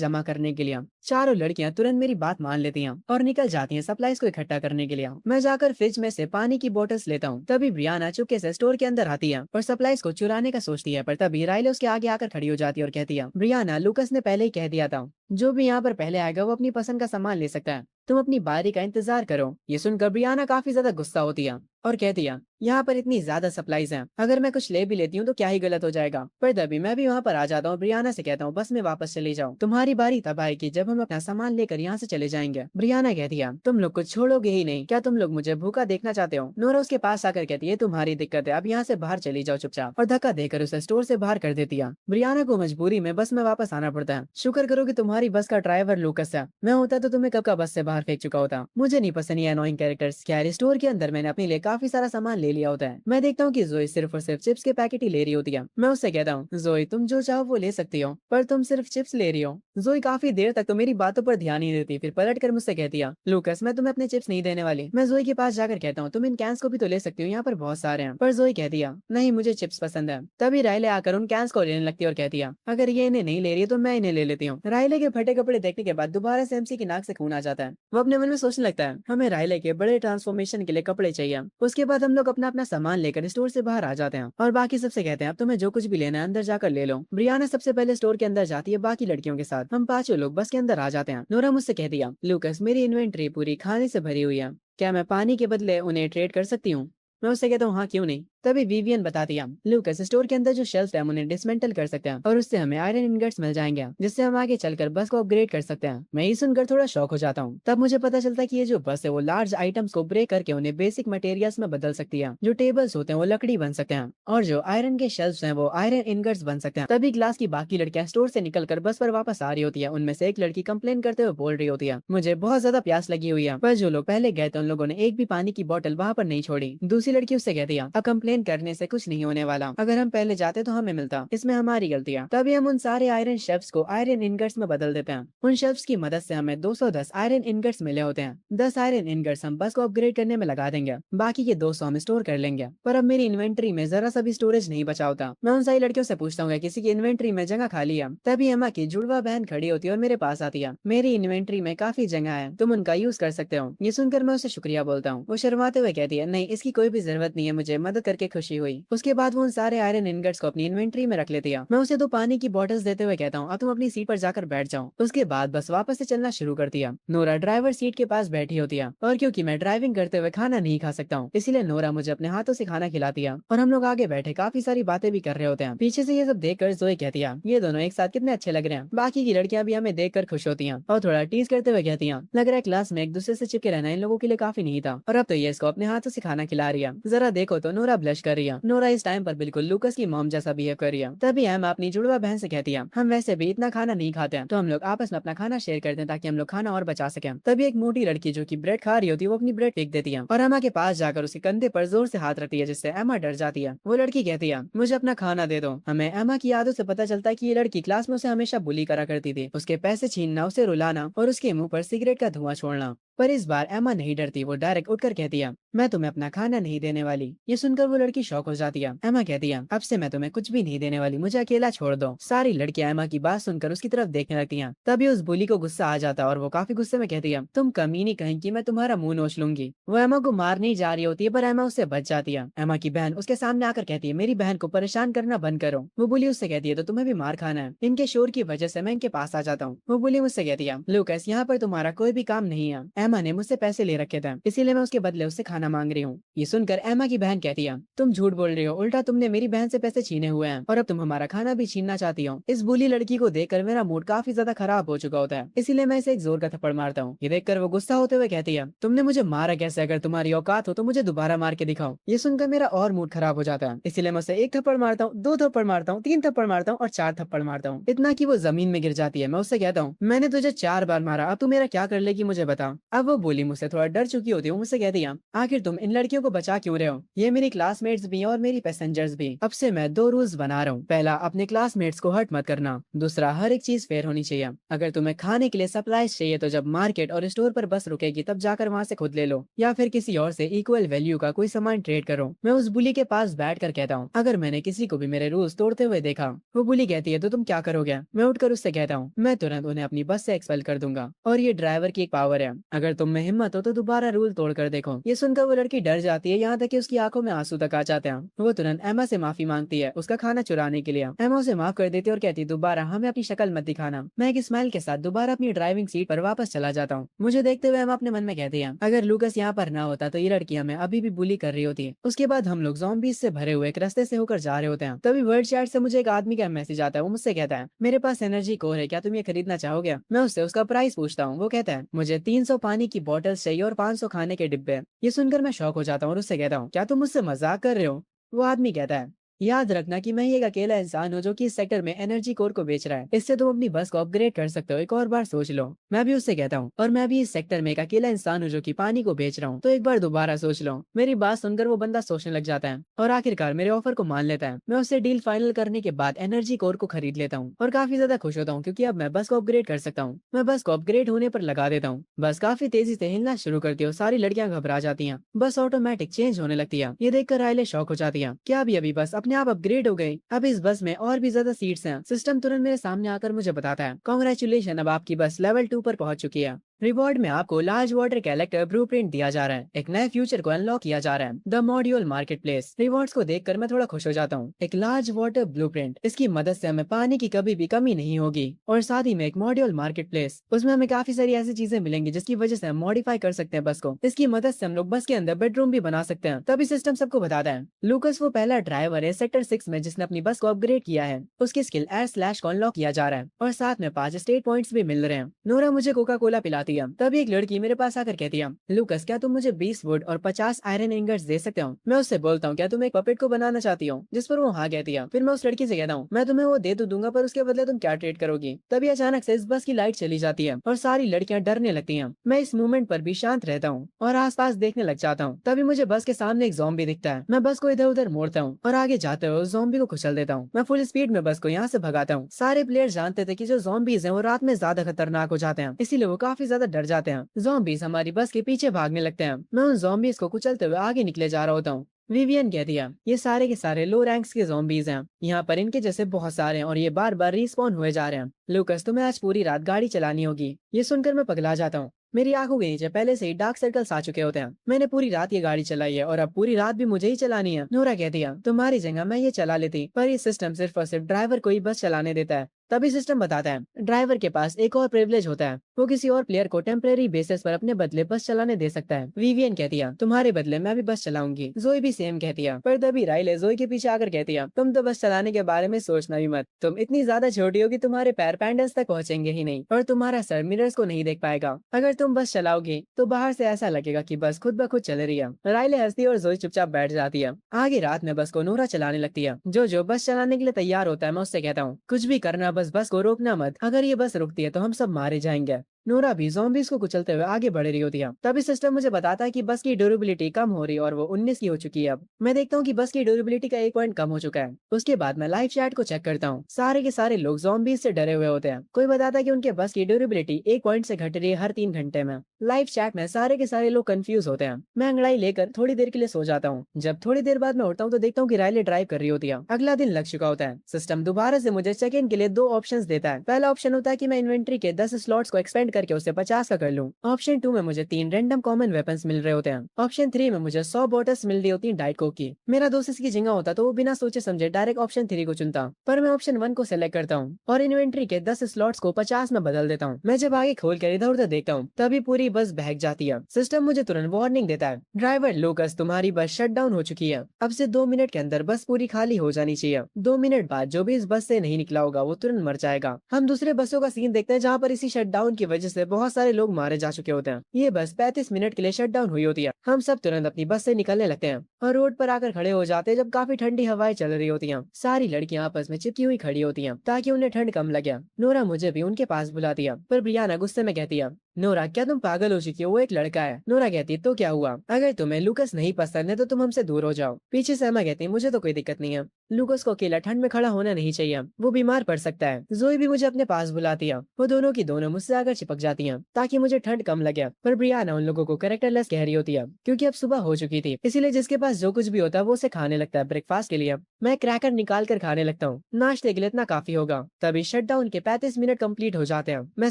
जमा करने के लिए। चारों लड़कियां तुरंत मेरी बात मान लेती हैं और निकल जाती हैं सप्लाईज को इकट्ठा करने के लिए। मैं जाकर फ्रिज में से पानी की बोतल्स लेता हूँ। तभी ब्रियाना चुपके से स्टोर के अंदर आती है और सप्लाईज को चुराने का सोचती है, पर तभी राइले उसके आगे आकर खड़ी हो जाती है और कहती है, ब्रियाना, लूकस ने पहले ही कह दिया था, जो भी यहाँ पर पहले आएगा वो अपनी पसंद का सामान ले सकता है। तुम अपनी बारी का इंतजार करो। ये सुनकर ब्रियाना काफी ज्यादा गुस्सा होती है और कहती है, यहाँ पर इतनी ज्यादा सप्लाईज हैं, अगर मैं कुछ ले भी लेती हूँ तो क्या ही गलत हो जाएगा। पर तभी मैं भी वहाँ पर आ जाता हूँ। ब्रियाना से कहता हूँ, बस में वापस चले जाओ, तुम्हारी बारी तब आएगी जब हम अपना सामान लेकर यहाँ से चले जाएंगे। ब्रियाना कहती है, तुम लोग कुछ छोड़ोगे ही नहीं क्या? तुम लोग मुझे भूखा देखना चाहते हो? नोरा उसके पास आकर कहती है, तुम्हारी दिक्कत है, अब यहाँ से बाहर चली जाओ चुपचाप, और धक्का देकर उसे स्टोर से बाहर कर देती है। ब्रियाना को मजबूरी में बस में वापस आना पड़ता है। शुक्र करो कि तुम्हारी बस का ड्राइवर लूकस है, मैं होता तो तुम्हें कब का बस से बाहर फेंक चुका होता। मुझे नहीं पसंद ये अनोइंग कैरेक्टर्स। खैर, स्टोर के अंदर मैंने अपने लिए काफी सारा सामान ले लिया होता है। मैं देखता हूँ कि जोई सिर्फ और सिर्फ चिप्स के पैकेट ही ले रही होती है। मैं उससे कहता हूँ, जोई, तुम जो चाहो वो ले सकती हो, पर तुम सिर्फ चिप्स ले रही हो। जोई काफी देर तक तो मेरी बातों पर ध्यान नहीं देती, फिर पलट कर मुझसे कहती है, लूकस, मैं तुम्हें अपने चिप्स नहीं देने वाली। मैं जोई के पास जाकर कहता हूँ, तुम इन कैंस को भी तो ले सकती हो, यहाँ पर बहुत सारे हैं। पर जोई कहती है, नहीं, मुझे चिप्स पसंद है। तभी राइले आकर उन कैंस को लेने लगती है और कहती है, अगर ये इन्हें नहीं ले रही है तो मैं इन्हें ले लेती हूँ। राइले के फटे कपड़े देखने के बाद दोबारा से एमसी की नाक से खून आ जाता है। वो अपने मन में सोचने लगता है, हमें राइले के बड़े ट्रांसफॉर्मेशन के लिए कपड़े चाहिए। उसके बाद हम लोग अपना अपना सामान लेकर स्टोर से बाहर आ जाते हैं और बाकी सबसे कहते हैं, अब तुम्हें जो कुछ भी लेना है अंदर जाकर ले लो। ब्रियाना सबसे पहले स्टोर के अंदर जाती है बाकी लड़कियों के साथ। हम पांचों लोग बस के अंदर आ जाते हैं। नोरा मुझसे कहती है, लूकस, मेरी इन्वेंट्री पूरी खाने से भरी हुई है, क्या मैं पानी के बदले उन्हें ट्रेड कर सकती हूँ? मैं उससे कहता हूँ, हाँ, क्यों नहीं। तभी विवियन बताती है, लूकस, स्टोर के अंदर जो शेल्फ है हम उन्हें डिसमेंटल कर सकते हैं और उससे हमें आयरन इनगट्स मिल जाएंगे, जिससे हम आगे चलकर बस को अपग्रेड कर सकते हैं। मैं ये सुनकर थोड़ा शॉक हो जाता हूँ। तब मुझे पता चलता है कि ये जो बस है वो लार्ज आइटम्स को ब्रेक करके उन्हें बेसिक मटेरियल्स में बदल सकती है। जो टेबल्स होते हैं वो लकड़ी बन सकते हैं और जो आयरन के शेल्फ हैं वो आयरन इनगट्स बन सकते हैं। तभी क्लास की बाकी लड़कियां स्टोर से निकलकर बस पर वापस आ रही होती है। उनमें से एक लड़की कंप्लेन करते हुए बोल रही होती है, मुझे बहुत ज्यादा प्यास लगी हुई है, पर जो लोग पहले गए थे उन लोगों ने एक भी पानी की बोतल वहाँ पर नहीं छोड़ी। दूसरी लड़की उससे कहती है, अब कंप्लेन करने से कुछ नहीं होने वाला, अगर हम पहले जाते तो हमें मिलता, इसमें हमारी गलती है। तभी हम उन सारे आयरन शेल्फ्स को आयरन इनगट्स में बदल देते हैं। उन शेल्फ्स की मदद से हमें 210 आयरन इनगट्स मिले होते हैं। 10 आयरन इनगट्स हम बस को अपग्रेड करने में लगा देंगे, बाकी के 200 हम स्टोर कर लेंगे। पर अब मेरी इन्वेंट्री में जरा सा भी स्टोरेज नहीं बचा होता। मैं उन सारी लड़कियों से पूछता हूँ, किसी की इन्वेंट्री में जगह खाली है? तभी एमा की जुड़वा बहन खड़ी होती है और मेरे पास आती है, मेरी इन्वेंट्री में काफी जगह है, तुम उनका यूज कर सकते हो। ये सुनकर मैं उसे शुक्रिया बोलता हूँ। वो शर्माते हुए कहती है, नहीं, इसकी कोई भी जरूरत नहीं है, मुझे मदद करके खुशी हुई। उसके बाद वो उन सारे आयरन इनगट्स को अपनी इन्वेंट्री में रख लेती है। मैं उसे 2 पानी की बोतल्स देते हुए कहता हूँ, अब तुम अपनी सीट पर जाकर बैठ जाओ। उसके बाद बस वापस से चलना शुरू करती है। नोरा ड्राइवर सीट के पास बैठी होती है और क्योंकि मैं ड्राइविंग करते हुए खाना नहीं खा सकता हूँ, इसीलिए नोरा मुझे अपने हाथों से खाना खिलाती है और हम लोग आगे बैठे काफी सारी बातें भी कर रहे होते हैं। पीछे से ये सब देखकर जोई कहती है, ये दोनों एक साथ कितने अच्छे लग रहे हैं। बाकी की लड़कियां भी हमें देखकर खुश होती हैं और थोड़ा टीज करते हुए कहती हैं, लग रहा है क्लास में एक दूसरे से चिपके रहना इन लोगों के लिए काफी नहीं था और अब तो ये इसको अपने हाथों से खाना खिला रही है। जरा देखो तो नोरा ब्लश कर रही है। नोरा इस टाइम पर बिल्कुल लूकस की मॉम जैसा बिहेव कर रही है। तभी हम अपनी जुड़वा बहन से कहती है, हम वैसे भी इतना खाना नहीं खाते हैं, तो हम लोग आपस में अपना खाना शेयर करते हैं ताकि हम लोग खाना और बचा सकें। तभी एक मोटी लड़की जो कि ब्रेड खा रही होती है वो अपनी ब्रेड फेंक देती है और एमा के पास जाकर उसके कंधे पर जोर से हाथ रखती है, जिससे एमा डर जाती है। वो लड़की कहती है, मुझे अपना खाना दे दो। हमें एमा की आदत से पता चलता है कि ये लड़की क्लास में उसे हमेशा बुली करा करती थी, उसके पैसे छीनना, उसे रुलाना और उसके मुंह पर सिगरेट का धुआं छोड़ना। पर इस बार एमा नहीं डरती, वो डायरेक्ट उठकर कहती है, मैं तुम्हें अपना खाना नहीं देने वाली। ये सुनकर वो लड़की शॉक हो जाती है। एमा कहती है, अब से मैं तुम्हें कुछ भी नहीं देने वाली, मुझे अकेला छोड़ दो। सारी लड़कियां एमा की बात सुनकर उसकी तरफ देखने लगती हैं। तभी उस बुली को गुस्सा आ जाता है और वो काफी गुस्से में कहती है, तुम कमीनी कहेंगी, मैं तुम्हारा मुंह नोच लूंगी। वो एमा को मारने ही जा रही होती है पर एमा उससे बच जाती है। एमा की बहन उसके सामने आकर कहती है, मेरी बहन को परेशान करना बंद करो। वो बुली उससे कहती है, तो तुम्हें भी मार खाना है, इनके शोर की वजह से मैं इनके पास आ जाता हूँ। वो बुली मुझसे कहती है, लूकस, यहाँ पर तुम्हारा कोई भी काम नहीं है। एमा ने मुझसे पैसे ले रखे थे, इसीलिए मैं उसके बदले उससे खाना मांग रही हूँ। ये सुनकर एमा की बहन कहती है, तुम झूठ बोल रही हो, उल्टा तुमने मेरी बहन से पैसे छीने हुए हैं और अब तुम हमारा खाना भी छीनना चाहती हो। इस बुली लड़की को देखकर मेरा मूड काफी ज्यादा खराब हो चुका होता है, इसीलिए मैं इसे एक जोर का थप्पड़ मारता हूँ। ये देखकर वो गुस्सा होते हुए कहती है, तुमने मुझे मारा कैसे? अगर तुम्हारी औकात हो तो मुझे दोबारा मार के दिखाओ। ये सुनकर मेरा और मूड खराब हो जाता है, इसीलिए मैं उसे एक थप्पड़ मारता हूँ, दो थप्पड़ मारता हूँ, तीन थप्पड़ मारता हूँ और चार थप्पड़ मारता हूँ, इतना कि वो जमीन में गिर जाती है। मैं उससे कहता हूँ, मैंने तुझे 4 बार मारा, अब तू मेरा क्या कर लेगी मुझे बता। अब वो बोली मुझसे थोड़ा डर चुकी होती है, मुझसे कहती है, आखिर तुम इन लड़कियों को बचा क्यों रहे हो? ये मेरी क्लासमेट्स भी हैं और मेरी पैसेंजर्स भी। अब से मैं 2 रूल्स बना रहा हूँ। पहला, अपने क्लासमेट्स को हर्ट मत करना। दूसरा, हर एक चीज फेयर होनी चाहिए। अगर तुम्हें खाने के लिए सप्लाईज चाहिए तो जब मार्केट और स्टोर पर बस रुकेगी तब जाकर वहां से खुद ले लो, या फिर किसी और से इक्वल वैल्यू का कोई सामान ट्रेड करो। मैं उस बुली के पास बैठ कर कहता हूँ, अगर मैंने किसी को भी मेरे रूल्स तोड़ते हुए देखा। वो बुली कहती है, तो तुम क्या करोगे? मैं उठकर उससे कहता हूँ, मैं तुरंत उन्हें अपनी बस से एक्सपेल कर दूंगा, और ये ड्राइवर की एक पावर है। अगर तुम में हिम्मत हो तो दोबारा रूल तोड़ कर देखो। ये सुनकर वो लड़की डर जाती है, यहाँ तक कि उसकी आंखों में आंसू तक आ जाते हैं। वो तुरंत एमा से माफी मांगती है उसका खाना चुराने के लिए। एमा उसे माफ कर देती है और कहती, दोबारा हमें अपनी शक्ल मत दिखाना। मैं एक स्माइल के साथ दोबारा अपनी ड्राइविंग सीट पर वापस चला जाता हूँ। मुझे देखते हुए एमा अपने मन में कहती है, अगर लूकस यहाँ पर ना होता तो ये लड़की हमें अभी भी बुली कर रही होती। उसके बाद हम लोग ज़ॉम्बीज़ से भरे हुए एक रास्ते से होकर जा रहे होते हैं। तभी वर्ड चैट से मुझे एक आदमी का मैसेज आता है। वो मुझसे कहता है, मेरे पास एनर्जी कोर है, क्या तुम ये खरीदना चाहोगे? मैं उससे उसका प्राइस पूछता हूँ। वो कहता है, मुझे 300 पानी की बोतल्स चाहिए और 500 खाने के डिब्बे। ये सुनकर मैं शॉक हो जाता हूँ और उससे कहता हूँ, क्या तुम मुझसे मजाक कर रहे हो? वो आदमी कहता है, याद रखना कि मैं ही एक अकेला इंसान हूँ जो कि इस सेक्टर में एनर्जी कोर को बेच रहा है। इससे तुम अपनी बस को अपग्रेड कर सकते हो, एक और बार सोच लो। मैं भी उससे कहता हूँ, और मैं भी इस सेक्टर में एक अकेला इंसान हूँ जो कि पानी को बेच रहा हूँ, तो एक बार दोबारा सोच लो। मेरी बात सुनकर वो बंदा सोचने लग जाता है और आखिरकार मेरे ऑफर को मान लेता है। मैं उससे डील फाइनल करने के बाद एनर्जी कोर को खरीद लेता हूँ और काफी ज्यादा खुश होता हूँ, क्योंकि अब मैं बस को अपग्रेड कर सकता हूँ। मैं बस को अपग्रेड होने पर लगा देता हूँ। बस काफी तेजी से हिलना शुरू करती है और सारी लड़कियां घबरा जाती हैं। बस ऑटोमेटिक चेंज होने लगती है। ये देखकर रायले शॉक हो जाती है, क्या अभी बस अपने आप अपग्रेड हो गई? अब इस बस में और भी ज्यादा सीट्स हैं। सिस्टम तुरंत मेरे सामने आकर मुझे बताता है, कॉन्ग्रेचुलेशन, अब आपकी बस लेवल 2 पर पहुंच चुकी है। रिवॉर्ड में आपको लार्ज वाटर कैरेक्टर ब्लूप्रिंट दिया जा रहा है। एक नए फ्यूचर को अनलॉक किया जा रहा है, the module market place. Rewards को देखकर मैं थोड़ा खुश हो जाता हूँ। एक लार्ज वाटर ब्लूप्रिंट, इसकी मदद से हमें पानी की कभी भी कमी नहीं होगी। और साथ ही में एक मॉड्यूल मार्केट प्लेस, उसमें हमें काफी सारी ऐसी चीजें मिलेंगी जिसकी वजह से हम मॉडिफाई कर सकते हैं बस को। इसकी मदद से हम लोग बस के अंदर बेडरूम भी बना सकते हैं। तभी सिस्टम सबको बताता है, लूकस वो पहला ड्राइवर है सेक्टर 6 में जिसने अपनी बस को अपग्रेड किया है। उसकी स्किल एयर स्लैश को अनलॉक किया जा रहा है और साथ में 5 स्टेट पॉइंट्स भी मिल रहे हैं। नोरा मुझे कोका कोला पिलाती है। तभी एक लड़की मेरे पास आकर कहती है, लूकस, क्या तुम मुझे 20 वुड और 50 आयरन इंगट्स दे सकते हो? मैं उससे बोलता हूँ, क्या तुम एक पपेट को बनाना चाहती हो? जिस पर वो हाँ कहती है। फिर मैं उस लड़की से कहता हूँ, मैं तुम्हें वो दे तो दूंगा, पर उसके बदले तुम क्या ट्रेड करोगी? तभी अचानक से इस बस की लाइट चली जाती है और सारी लड़कियां डरने लगती हैं। मैं इस मूवमेंट पर भी शांत रहता हूँ और आसपास देखने लग जाता हूँ। तभी मुझे बस के सामने एक ज़ॉम्बी दिखता है। मैं बस को इधर उधर मोड़ता हूँ और आगे जाते हुए उस ज़ॉम्बी को कुचल देता हूँ। मैं फुल स्पीड में बस को यहाँ से भगाता हूँ। सारे प्लेयर जानते थे कि जो ज़ॉम्बीज हैं वो रात में ज्यादा खतरनाक हो जाते हैं, इसीलिए वो काफी ज्यादा डर जाते हैं। ज़ॉम्बीज हमारी बस के पीछे भागने लगते हैं। मैं उन ज़ॉम्बीज को कुचलते हुए आगे निकले जा रहा होता हूँ। विवियन कह दिया, ये सारे के सारे लो रैंक्स के ज़ॉम्बीज हैं। यहाँ पर इनके जैसे बहुत सारे हैं और ये बार बार रिस्पॉन हुए जा रहे हैं। लूकस, तुम्हें आज पूरी रात गाड़ी चलानी होगी। ये सुनकर मैं पगला जाता हूँ। मेरी आंखों के नीचे पहले से ही डार्क सर्कल्स आ चुके होते हैं। मैंने पूरी रात ये गाड़ी चलाई है और अब पूरी रात भी मुझे ही चलानी है। नोरा कहती है, तुम्हारी जगह मैं ये चला लेती, पर ये सिस्टम सिर्फ और सिर्फ ड्राइवर को ही बस चलाने देता है। तभी सिस्टम बताता है, ड्राइवर के पास एक और प्रिविलेज होता है, वो किसी और प्लेयर को टेम्परेरी बेसिस पर अपने बदले बस चलाने दे सकता है। विवियन कहती है, तुम्हारे बदले मैं भी बस चलाऊंगी। जोई भी सेम कहती है, पर तभी राइले जोई के पीछे आकर कहती है, तुम तो बस चलाने के बारे में सोचना भी मत। तुम इतनी ज्यादा छोटी हो कि तुम्हारे पैर पैंडल्स तक पहुंचेंगे ही नहीं और तुम्हारा सर मिरर्स को नहीं देख पाएगा। अगर तुम बस चलाओगी तो बाहर से ऐसा लगेगा कि बस खुद ब खुद चल रही है। राइले हंसती है और जोई चुपचाप बैठ जाती है। आगे रात में बस को नोरा चलाने लगती है। जो बस चलाने के लिए तैयार होता है, मैं उससे कहता हूँ, कुछ भी करना, बस बस को रोकना मत। अगर ये बस रुकती है तो हम सब मारे जाएंगे। नोरा भी ज़ॉम्बीज़ को कुचलते हुए आगे बढ़ रही होती है। तभी सिस्टम मुझे बताता है कि बस की ड्यूरेबिलिटी कम हो रही है और वो 19 की हो चुकी है। अब मैं देखता हूँ कि बस की ड्यूरेबिलिटी का 1 पॉइंट कम हो चुका है। उसके बाद मैं लाइव चैट को चेक करता हूँ। सारे के सारे लोग ज़ॉम्बीज़ से डरे हुए होते हैं। कोई बताता है कि उनके बस की ड्यूरेबिलिटी 1 पॉइंट से घट रही है हर 3 घंटे में। लाइव चैट में सारे के सारे लोग कंफ्यूज होते हैं। मैं अंगड़ाई लेकर थोड़ी देर के लिए सो जाता हूँ। जब थोड़ी देर बाद मैं उठता हूँ तो देखता हूँ कि राइले ड्राइव कर रही होती है। अगला दिन लग चुका होता है। सिस्टम दोबारा से मुझे चेक इन के लिए 2 ऑप्शंस देता है। पहला ऑप्शन होता है कि मैं इन्वेंट्री के 10 स्लॉट्स को एक्सपेंड करके उसे 50 का कर लूं। ऑप्शन 2 में मुझे 3 रैंडम कॉमन वेपन्स मिल रहे होते हैं। ऑप्शन 3 में मुझे 100 बॉटल्स मिल रही होती हैं डाइट कोक की। मेरा दोस्त इसकी जगह होता तो वो बिना सोचे समझे डायरेक्ट ऑप्शन 3 को चुनता, पर मैं ऑप्शन 1 को सेलेक्ट करता हूँ और इन्वेंट्री के 10 स्लॉट्स को 50 में बदल देता हूँ। मैं जब आगे खोल कर इधर उधर देखता हूँ तभी पूरी बस बहक जाती है। सिस्टम मुझे तुरंत वार्निंग देता है, ड्राइवर लूकस, तुम्हारी बस शट डाउन हो चुकी है। अब से 2 मिनट के अंदर बस पूरी खाली हो जानी चाहिए। 2 मिनट बाद जो भी इस बस से नहीं निकला होगा वो तुरंत मर जाएगा। हम दूसरे बसों का सीन देखते हैं जहाँ पर इसी शट डाउन की वजह से बहुत सारे लोग मारे जा चुके होते हैं। ये बस 35 मिनट के लिए शट डाउन हुई होती है। हम सब तुरंत अपनी बस से निकलने लगते हैं और रोड पर आकर खड़े हो जाते हैं जब काफी ठंडी हवाएं चल रही होती हैं। सारी लड़कियां आपस में चिपकी हुई खड़ी होती हैं ताकि उन्हें ठंड कम लगे। नोरा मुझे भी उनके पास बुला दिया, पर ब्रियाना गुस्से में कहती है, नोरा क्या तुम पागल हो चुकी हो, वो एक लड़का है। नोरा कहती है तो क्या हुआ, अगर तुम्हें लूकस नहीं पसंद है तो तुम हमसे दूर हो जाओ। पीछे से एमा कहती है मुझे तो कोई दिक्कत नहीं है, लूकस को अकेला ठंड में खड़ा होना नहीं चाहिए, वो बीमार पड़ सकता है। जोई भी मुझे अपने पास बुलाती है। वो दोनों की दोनों मुझसे आकर चिपक जाती हैं ताकि मुझे ठंड कम लगे, पर ब्रियाना उन लोगों को कैरेक्टरलेस कह रही होती है क्योंकि अब सुबह हो चुकी थी, इसीलिए जिसके पास जो कुछ भी होता है वो उसे खाने लगता है ब्रेकफास्ट के लिए। मैं क्रैकर निकाल कर खाने लगता हूँ, नाश्ते के लिए इतना काफी होगा। तभी शट डाउन के 35 मिनट कंप्लीट हो जाते हैं। मैं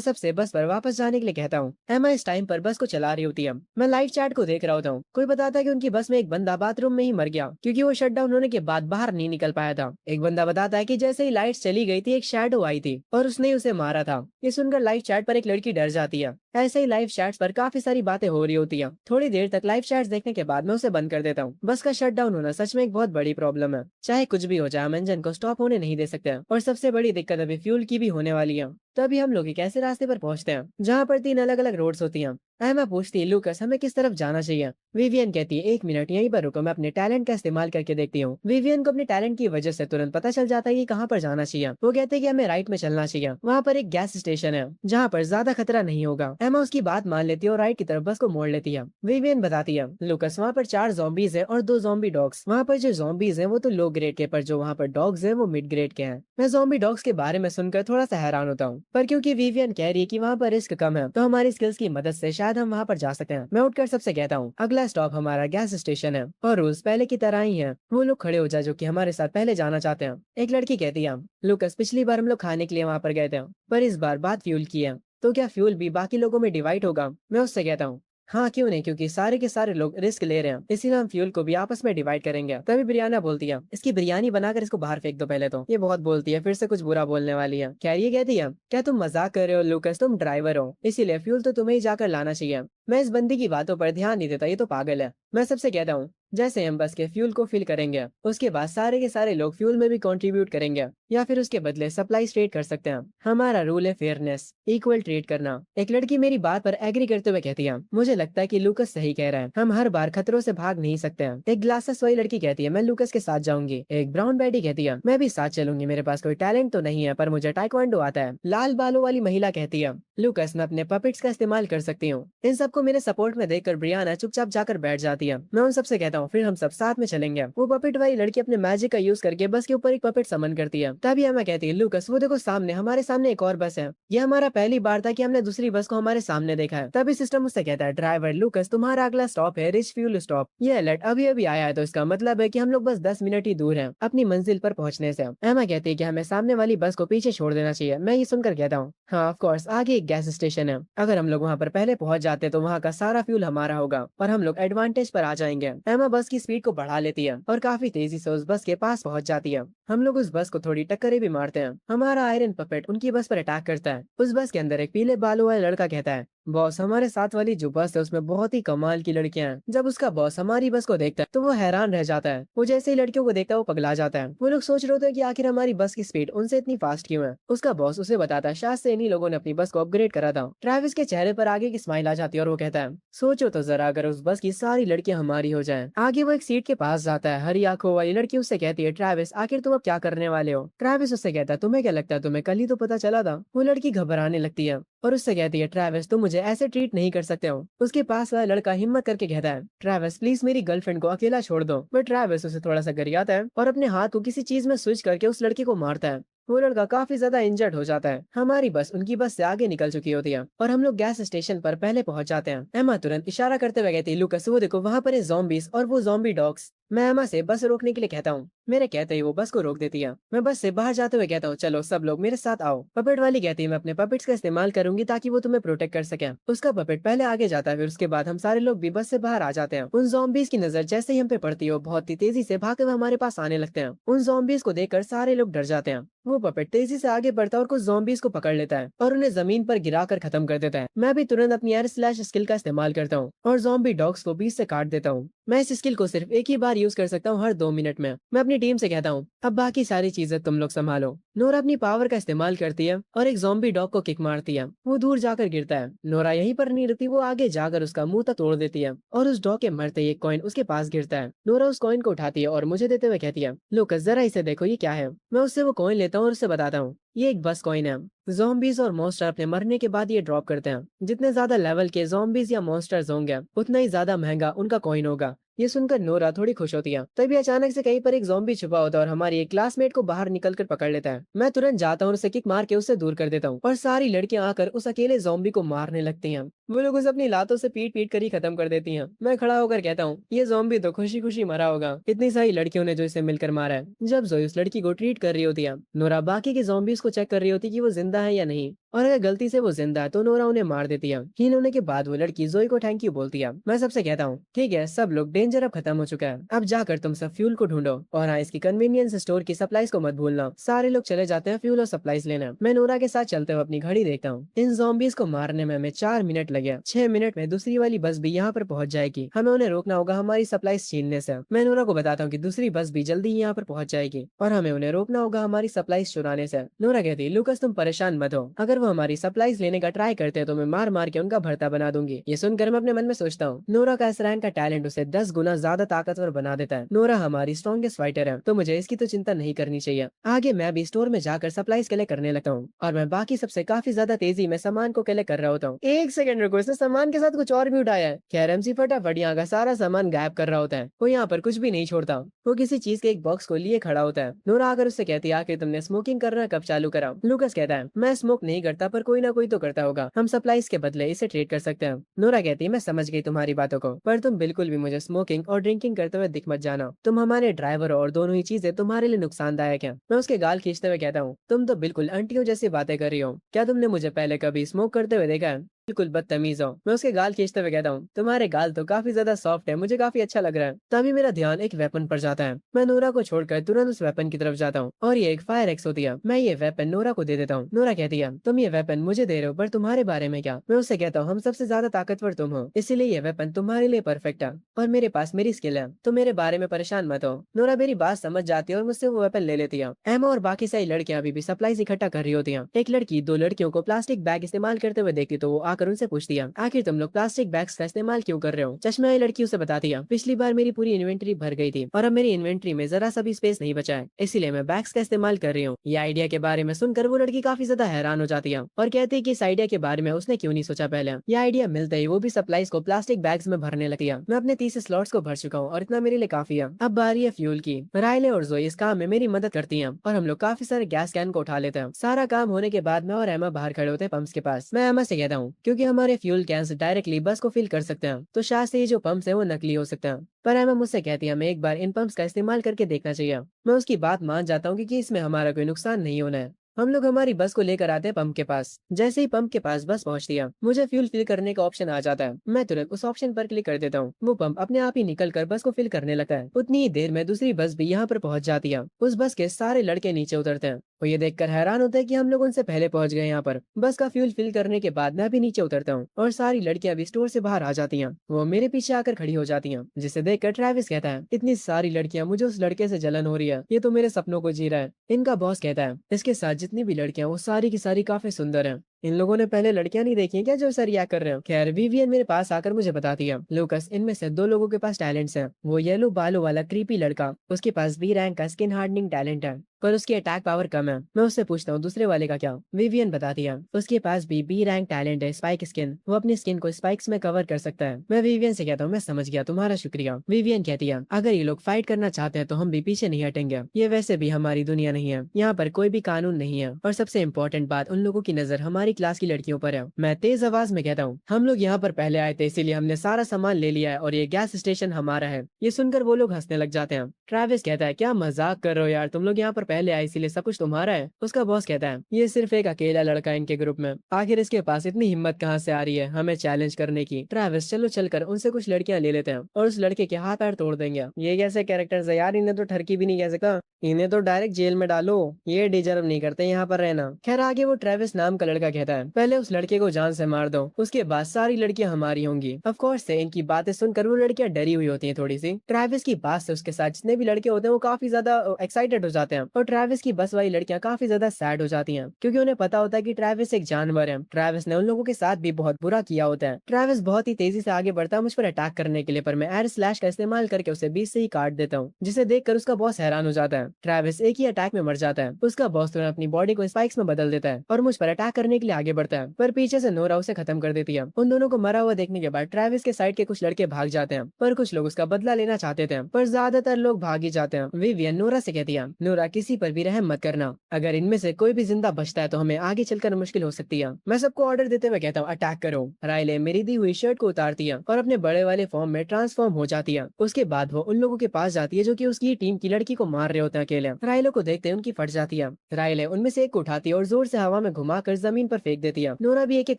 सबसे बस पर वापस जाने के लिए कहता हूँ। एमा इस टाइम पर बस को चला रही होती है। मैं लाइव चैट को देख रहा होता हूँ। कोई बताता है कि उनकी बस में एक बंदा बाथरूम में ही मर गया क्योंकि वो शट डाउन होने के बाद बाहर नहीं निकल पाया था। एक बंदा बताता है कि जैसे ही लाइट्स चली गई थी एक शैडो आई थी और उसने ही उसे मारा था। ये सुनकर लाइव चैट पर एक लड़की डर जाती है। ऐसे ही लाइव चैट्स पर काफी सारी बातें हो रही होती हैं। थोड़ी देर तक लाइव चैट्स देखने के बाद मैं उसे बंद कर देता हूँ। बस का शट डाउन होना सच में एक बहुत बड़ी प्रॉब्लम है। चाहे कुछ भी हो जाए हम इंजन को स्टॉप होने नहीं दे सकते, और सबसे बड़ी दिक्कत अभी फ्यूल की भी होने वाली है। तभी हम लोग एक ऐसे रास्ते पर पहुंचते हैं जहाँ पर 3 अलग अलग रोड्स होती हैं। एमा पूछती है लूकस हमें किस तरफ जाना चाहिए। विवियन कहती है 1 मिनट यहीं पर रुको, मैं अपने टैलेंट का इस्तेमाल करके देखती हूँ। विवियन को अपने टैलेंट की वजह से तुरंत पता चल जाता है कि कहाँ पर जाना चाहिए। वो कहते हैं कि हमें राइट में चलना चाहिए, वहाँ पर एक गैस स्टेशन है जहाँ पर ज्यादा खतरा नहीं होगा। एमा उसकी बात मान लेती है और राइट की तरफ बस को मोड़ लेती है। विवियन बताती है लूकस वहाँ पर 4 ज़ॉम्बीज है और 2 ज़ॉम्बी डॉग्स। वहाँ पर जो ज़ॉम्बीज हैं वो तो लो ग्रेड के, पर जो वहाँ पर डॉग्स हैं वो मिड ग्रेड के हैं। मैं ज़ॉम्बी डॉग्स के बारे में सुनकर थोड़ा सा हैरान होता हूँ, पर क्योंकि विवियन कह रही है कि वहाँ पर रिस्क कम है तो हमारी स्किल्स की मदद से शायद हम वहाँ पर जा सकते हैं। मैं उठकर सबसे कहता हूँ अगला स्टॉप हमारा गैस स्टेशन है और रूल्स पहले की तरह ही है। वो लोग खड़े हो जाए जो कि हमारे साथ पहले जाना चाहते हैं। एक लड़की कहती है लूकस पिछली बार हम लोग खाने के लिए वहाँ पर गए थे, पर इस बार बात फ्यूल की है, तो क्या फ्यूल भी बाकी लोगों में डिवाइड होगा। मैं उससे कहता हूँ हाँ क्यों नहीं, क्योंकि सारे के सारे लोग रिस्क ले रहे हैं, इसीलिए हम फ्यूल को भी आपस में डिवाइड करेंगे। तभी ब्रियाना बोलती है इसकी बिरयानी बनाकर इसको बाहर फेंक दो पहले तो। ये बहुत बोलती है, फिर से कुछ बुरा बोलने वाली है। खैर ये कहती है क्या तुम मजाक कर रहे हो लूकस, तुम ड्राइवर हो इसीलिए फ्यूल तो तुम्हें ही जाकर लाना चाहिए। मैं इस बंदी की बातों पर ध्यान नहीं देता, ये तो पागल है। मैं सबसे कहता हूँ जैसे हम बस के फ्यूल को फिल करेंगे उसके बाद सारे के सारे लोग फ्यूल में भी कंट्रीब्यूट करेंगे या फिर उसके बदले सप्लाई ट्रेड कर सकते हैं। हमारा रूल है फेयरनेस, इक्वल ट्रेड करना। एक लड़की मेरी बात पर एग्री करते हुए कहती है मुझे लगता है कि लूकस सही कह रहा है, हम हर बार खतरों से भाग नहीं सकते हैं। एक ग्लासेस वाली लड़की कहती है मैं लूकस के साथ जाऊंगी। एक ब्राउन बैडी कहती है मैं भी साथ चलूंगी, मेरे पास कोई टैलेंट तो नहीं है पर मुझे टाइक्वांडो आता है। लाल बालों वाली महिला कहती है लूकस मैं अपने पपेट्स का इस्तेमाल कर सकती हूँ। इन सबको मेरे सपोर्ट में देखकर ब्रियाना चुपचाप जाकर बैठ जाती है। मैं उन सबसे कहता हूँ फिर हम सब साथ में चलेंगे। वो पपेट वाली लड़की अपने मैजिक का यूज करके बस के ऊपर एक पपेट समन करती है। तभी हमें कहती है लूकस वो देखो सामने, हमारे सामने एक और बस है। ये हमारा पहली बार था कि हमने दूसरी बस को हमारे सामने देखा है। तभी सिस्टम उससे कहता है ड्राइवर लूकस तुम्हारा अगला स्टॉप है रिच फ्यूल स्टॉप। ये अलर्ट अभी अभी आया है तो इसका मतलब है कि हम लोग बस 10 मिनट ही दूर हैं अपनी मंजिल पर पहुंचने से। एमा कहती है कि हमें सामने वाली बस को पीछे छोड़ देना चाहिए। मैं ये सुनकर कहता हूँ हाँ ऑफ कोर्स, आगे एक गैस स्टेशन है, अगर हम लोग वहाँ पर पहले पहुंच जाते तो वहाँ का सारा फ्यूल हमारा होगा और हम लोग एडवांटेज पर आ जाएंगे। एमा बस की स्पीड को बढ़ा लेती है और काफी तेजी से उस बस के पास पहुंच जाती है। हम लोग उस बस को थोड़ी टक्करें भी मारते हैं। हमारा आयरन पपेट उनकी बस पर अटैक करता है। उस बस के अंदर एक पीले बालों वाला लड़का कहता है बॉस हमारे साथ वाली जो बस है उसमें बहुत ही कमाल की लड़कियां हैं। जब उसका बॉस हमारी बस को देखता है तो वो हैरान रह जाता है। वो जैसे ही लड़कियों को देखता है वो पगला जाता है। वो लोग सोच रहे होते हैं कि आखिर हमारी बस की स्पीड उनसे इतनी फास्ट क्यों है। उसका बॉस उसे बताता है शायद से इन्हीं लोगों ने अपनी बस को अपग्रेड करा था। ट्रैविस के चेहरे पर आगे की स्माइल आ जाती है और वो कहता है सोचो तो जरा अगर उस बस की सारी लड़कियां हमारी हो जाएं। आगे वो एक सीट के पास जाता है। हरी आंखों वाली लड़की उससे कहती है ट्रैविस आखिर तुम अब क्या करने वाले हो। ट्रैविस उससे कहता है तुम्हें क्या लगता है, तुम्हें कल ही तो पता चला था। वो लड़की घबराने लगती है और उससे कहती है ट्रैविस तुम मुझे ऐसे ट्रीट नहीं कर सकते हो। उसके पास वाला लड़का हिम्मत करके कहता है ट्रैविस प्लीज मेरी गर्लफ्रेंड को अकेला छोड़ दो। बट ट्रैविस उसे थोड़ा सा गरियाता है और अपने हाथ को किसी चीज में स्विच करके उस लड़के को मारता है। वो लड़का काफी ज्यादा इंजर्ड हो जाता है। हमारी बस उनकी बस से आगे निकल चुकी होती है और हम लोग गैस स्टेशन पर पहले पहुंच जाते हैं। एमा तुरंत इशारा करते हुए कहती है लूकस वो देखो वहाँ पर है ज़ॉम्बीज और वो ज़ॉम्बी डॉग्स। मैं एमा से बस रोकने के लिए कहता हूँ। मेरे कहते ही वो बस को रोक देती है। मैं बस से बाहर जाते हुए कहता हूँ, चलो सब लोग मेरे साथ आओ। पपेट वाली कहती है, मैं अपने पपेट्स का इस्तेमाल करूंगी ताकि वो तुम्हें प्रोटेक्ट कर सके। उसका पपेट पहले आगे जाता है, फिर उसके बाद हम सारे लोग भी बस से बाहर आ जाते हैं। उन zombies की नजर जैसे ही हम पे पड़ती है, वो बहुत ही तेजी से भागते हुए हमारे पास आने लगते हैं। उन zombies को देखकर सारे लोग डर जाते हैं। वो पपेट तेजी से आगे बढ़ता है और कुछ zombies को पकड़ लेता है और उन्हें जमीन पर गिराकर खत्म कर देता है। मैं भी तुरंत अपनी एयर स्लैश स्किल का इस्तेमाल करता हूँ और zombie डॉग्स को बीच से काट देता हूँ। मैं इस स्किल को सिर्फ एक ही बार यूज कर सकता हूँ, हर 2 मिनट में। मैं अपनी टीम से कहता हूँ, अब बाकी सारी चीजें तुम लोग संभालो। नोरा अपनी पावर का इस्तेमाल करती है और एक ज़ॉम्बी डॉग को किक मारती है। वो दूर जाकर गिरता है। नोरा यहीं पर नहीं रुकती, वो आगे जाकर उसका मुंह तक तोड़ देती है और उस डॉग के मरते ही एक कॉइन उसके पास गिरता है। नोरा उस कॉइन को उठाती है और मुझे देते हुए कहती है, लुकस जरा इसे देखो, ये क्या है। मैं उससे वो कॉइन लेता हूँ और उससे बताता हूँ, ये एक बस कॉइन है। ज़ॉम्बीज और मॉन्स्टर अपने मरने के बाद ये ड्रॉप करते हैं। जितने ज्यादा लेवल के ज़ॉम्बीज या मॉन्स्टर्स होंगे, उतना ही ज्यादा महंगा उनका कॉइन होगा। ये सुनकर नोरा थोड़ी खुश होती है। तभी अचानक से कहीं पर एक ज़ॉम्बी छुपा होता है और हमारी एक क्लासमेट को बाहर निकलकर पकड़ लेता है। मैं तुरंत जाता हूँ और उसे किक मार के उससे दूर कर देता हूँ और सारी लड़कियां आकर उस अकेले ज़ॉम्बी को मारने लगती हैं। वो लोग उसे अपनी लातों से पीट पीट कर ही खत्म कर देती हैं। मैं खड़ा होकर कहता हूँ, ये ज़ॉम्बी तो खुशी खुशी मरा होगा, इतनी सारी लड़कियों ने जो इसे मिलकर मारा है। जब जोई उस लड़की को ट्रीट कर रही होती है, नोरा बाकी के ज़ॉम्बीज को चेक कर रही होती है कि वो जिंदा है या नहीं, और अगर गलती से वो जिंदा है तो नोरा उन्हें मार देती है। हील होने के बाद वो लड़की जोई को थैंक यू बोलती है। मैं सबसे कहता हूँ, ठीक है सब लोग, डेंजर अब खत्म हो चुका है, अब जाकर तुम सब फ्यूल को ढूंढो, और हाँ, इसकी कन्वीनियंस स्टोर की सप्लाईज को मत भूलना। सारे लोग चले जाते हैं फ्यूल और सप्लाईज लेने। मैं नोरा के साथ चलते हुए अपनी घड़ी देखता हूँ। इन zombies को मारने में हमें 4 मिनट लगे। 6 मिनट में दूसरी वाली बस भी यहाँ पर पहुंच जाएगी। हमें उन्हें रोकना होगा हमारी सप्लाईज छीनने से। मैं नोरा को बताता हूँ कि दूसरी बस भी जल्दी ही यहाँ पर पहुंच जाएगी और हमें उन्हें रोकना होगा हमारी सप्लाईज चुराने से। नोरा कहती है, लुकस तुम परेशान मत हो, अगर वो हमारी सप्लाईज लेने का ट्राई करते हैं तो मैं मार मार के उनका भरता बना दूंगी। ये सुनकर मैं अपने मन में सोचता हूँ, नोरा का इस रैंक का टैलेंट उसे 10 गुना ज्यादा ताकतवर बना देता है। नोरा हमारी स्ट्रॉन्गेस्ट फाइटर है, तो मुझे इसकी तो चिंता नहीं करनी चाहिए। आगे मैं भी स्टोर में जाकर सप्लाईज कलेक्ट करने लगता हूँ और मैं बाकी सबसे काफी ज्यादा तेजी में सामान को कलेक्ट कर रहा होता हूँ। एक सेकंड रुको, इसने सामान के साथ कुछ और भी उठाया है। खैर एमसी फटाफट यहाँ का सारा सामान गायब कर रहा होता है। वो यहाँ पर कुछ भी नहीं छोड़ता। वो किसी चीज के एक बॉक्स को लिए खड़ा होता है। नोरा आकर उससे कहती है, आखिर तुमने स्मोकिंग करना कब चालू करा। लुकस कहता है, मैं स्मोक नहीं करता, पर कोई ना कोई तो करता होगा, हम सप्लाईज के बदले इसे ट्रेड कर सकते हैं। नोरा कहती है, मैं समझ गई तुम्हारी बातों को, पर तुम बिल्कुल भी मुझे स्मोकिंग और ड्रिंकिंग करते हुए दिख मत जाना। तुम हमारे ड्राइवर और दोनों ही चीजें तुम्हारे लिए नुकसानदायक हैं। मैं उसके गाल खींचते हुए कहता हूँ, तुम तो बिल्कुल आंटियों जैसी बातें कर रही हो। क्या तुमने मुझे पहले कभी स्मोक करते हुए देखा है। बिल्कुल बदतमीज हो। मैं उसके गाल खींचते हुए कहता हूँ, तुम्हारे गाल तो काफी ज्यादा सॉफ्ट है, मुझे काफी अच्छा लग रहा है। तभी मेरा ध्यान एक वेपन पर जाता है। मैं नोरा को छोड़कर तुरंत उस वेपन की तरफ जाता हूँ और ये एक फायर एक्स होती है। मैं ये वेपन नोरा को दे देता हूँ। नोरा कहती है, तुम ये वेपन मुझे दे रहे हो, पर तुम्हारे बारे में क्या। मैं उससे कहता हूँ, हम सबसे ज्यादा ताकतवर तुम हो, इसीलिए ये वेपन तुम्हारे लिए परफेक्ट है और मेरे पास मेरी स्किल है, तो मेरे बारे में परेशान मत हो। नोरा मेरी बात समझ जाती है और मुझसे वो वेपन ले लेती है। एमा और बाकी सारी लड़कियां अभी भी सप्लाईज इकट्ठा कर रही होती हैं। एक लड़की दो लड़कियों को प्लास्टिक बैग इस्तेमाल करते हुए देखती तो वो आकर उनसे पूछती है, आखिर तुम लोग प्लास्टिक बैग्स का इस्तेमाल क्यों कर रहे हो। चश्मे वाली लड़की उसे बताती है, पिछली बार मेरी पूरी इन्वेंटरी भर गई थी और अब मेरी इन्वेंटरी में जरा सा भी स्पेस नहीं बचा है, इसीलिए मैं बैग्स का इस्तेमाल कर रही हूँ। ये आइडिया के बारे में सुनकर वो लड़की काफी ज्यादा हैरान हो जाती है और कहती है कि इस आइडिया के बारे में उसने क्यों नहीं सोचा पहले। ये आइडिया मिलते ही वो भी सप्लाईज को प्लास्टिक बैग्स में भरने लगती है। मैं अपने 30 स्लॉट्स को भर चुका हूँ और इतना मेरे लिए काफी है। अब बारी है फ्यूल की। राइले और जोई इस काम में मेरी मदद करती हैं और हम लोग काफी सारे गैस कैन को उठा लेते हैं। सारा काम होने के बाद मैं और एमा बाहर खड़े होते हैं पंप्स के पास। मैं एमा से कहता हूँ, क्योंकि हमारे फ्यूल कैंस डायरेक्टली बस को फिल कर सकते हैं, तो शायद से ये जो पंप्स हैं वो नकली हो सकते हैं। पर एमा मुझसे कहती है, हमें एक बार इन पंप्स का इस्तेमाल करके देखना चाहिए। मैं उसकी बात मान जाता हूँ क्योंकि इसमें हमारा कोई नुकसान नहीं होना है। हम लोग हमारी बस को लेकर आते हैं पंप के पास। जैसे ही पंप के पास बस पहुंचती है, मुझे फ्यूल फिल करने का ऑप्शन आ जाता है। मैं तुरंत उस ऑप्शन पर क्लिक कर देता हूँ। वो पंप अपने आप ही निकल कर बस को फिल करने लगता है। उतनी ही देर में दूसरी बस भी यहाँ पर पहुंच जाती है। उस बस के सारे लड़के नीचे उतरते हैं। वो ये देखकर हैरान होता है कि हम लोग उनसे पहले पहुंच गए यहाँ पर। बस का फ्यूल फिल करने के बाद मैं भी नीचे उतरता हूँ और सारी लड़कियां भी स्टोर से बाहर आ जाती हैं। वो मेरे पीछे आकर खड़ी हो जाती हैं, जिसे देखकर ट्रेविस कहता है, इतनी सारी लड़कियां, मुझे उस लड़के से जलन हो रही है, ये तो मेरे सपनों को जी रहा है। इनका बॉस कहता है, इसके साथ जितनी भी लड़कियां वो सारी की सारी काफी सुंदर हैं। इन लोगों ने पहले लड़कियां नहीं देखी हैं क्या जो ऐसा रिएक्ट कर रहे हैं। खैर विवियन मेरे पास आकर मुझे बताती है, लूकस इनमें से दो लोगों के पास टैलेंट्स हैं। वो येलो बालों वाला क्रीपी लड़का, उसके पास बी रैंक का स्किन हार्डनिंग टैलेंट है, पर उसकी अटैक पावर कम है। मैं उससे पूछता हूँ दूसरे वाले का क्या। विवियन बताती है, उसके पास भी बी रैंक टैलेंट है, स्पाइक स्किन, वो अपनी स्किन को स्पाइक्स में कवर कर सकता है। मैं विवियन से कहता हूँ, मैं समझ गया, तुम्हारा शुक्रिया। विवियन कहती है, अगर ये लोग फाइट करना चाहते हैं तो हम भी पीछे नहीं हटेंगे। ये वैसे भी हमारी दुनिया नहीं है, यहाँ पर कोई भी कानून नहीं है, और सबसे इम्पोर्टेंट बात, उन लोगों की नजर हमारी क्लास की लड़कियों पर है। मैं तेज आवाज में कहता हूँ, हम लोग यहाँ पर पहले आए थे इसीलिए हमने सारा सामान ले लिया है और ये गैस स्टेशन हमारा है। ये सुनकर वो लोग हंसने लग जाते हैं। ट्रैविस कहता है, क्या मजाक कर रहे हो यार, तुम लोग यहाँ पर पहले आए इसीलिए सब कुछ तुम्हारा है। उसका बॉस कहता है, ये सिर्फ एक अकेला लड़का है इनके ग्रुप में, आखिर इसके पास इतनी हिम्मत कहाँ से आ रही है हमें चैलेंज करने की। ट्रैविस, चलो चलकर उनसे कुछ लड़कियां ले लेते हैं और उस लड़के के हाथ पैर तोड़ देंगे। ये कैसे कैरेक्टर्स है यार, इन्हें तो ठरकी भी नहीं कह सका, इन्हें तो डायरेक्ट जेल में डालो, ये डिजर्व नहीं करते यहाँ पर रहना। खैर आगे वो ट्रेविस नाम का लड़का कहता है, पहले उस लड़के को जान से मार दो, उसके बाद सारी लड़कियां हमारी होंगी। ऑफ कोर्स से इनकी बातें सुनकर वो लड़कियां डरी हुई होती हैं थोड़ी सी। ट्रेविस की बात से उसके साथ जितने भी लड़के होते हैं वो काफी ज्यादा एक्साइटेड हो जाते हैं और ट्रेविस की बस वाली लड़कियां काफी ज्यादा सैड हो जाती हैं क्योंकि उन्हें पता होता है कि ट्रेविस एक जानवर है। ट्रेविस ने उन लोगों के साथ भी बहुत बुरा किया होता है। ट्रेविस बहुत ही तेजी से आगे बढ़ता है मुझ पर अटैक करने के लिए, पर मैं एयर स्लैश का इस्तेमाल करके उसे बीच से ही काट देता हूँ, जिसे देखकर उसका बॉस हैरान हो जाता है। ट्रेविस एक ही अटैक में मर जाता है। उसका बॉस तुरंत अपनी बॉडी को स्पाइक्स में बदल देता है और मुझ पर अटैक करने के लिए आगे बढ़ता है, पर पीछे से नोरा उसे खत्म कर देती है। उन दोनों को मरा हुआ देखने के बाद ट्रेविस के साइड के कुछ लड़के भाग जाते हैं, पर कुछ लोग उसका बदला लेना चाहते थे, पर ज्यादातर लोग भाग ही जाते हैं। विवियन नोरा से कहती है, नोरा किसी पर भी रहम मत करना, अगर इनमें से कोई भी जिंदा बचता है तो हमें आगे चलकर मुश्किल हो सकती है। मैं सबको ऑर्डर देते हुए कहता हूँ, अटैक करो। राइले मेरी दी हुई शर्ट को उतारती है और अपने बड़े वाले फॉर्म में ट्रांसफॉर्म हो जाती है। उसके बाद वो उन लोगों के पास जाती है जो कि उसकी टीम की लड़की को मार रहे होते हैं अकेले। राइलो को देखते उनकी फट जाती है। राइले उनमें से एक को उठाती है और जोर से हवा में घुमाकर जमीन पर फेंक देती है। नोरा भी एक एक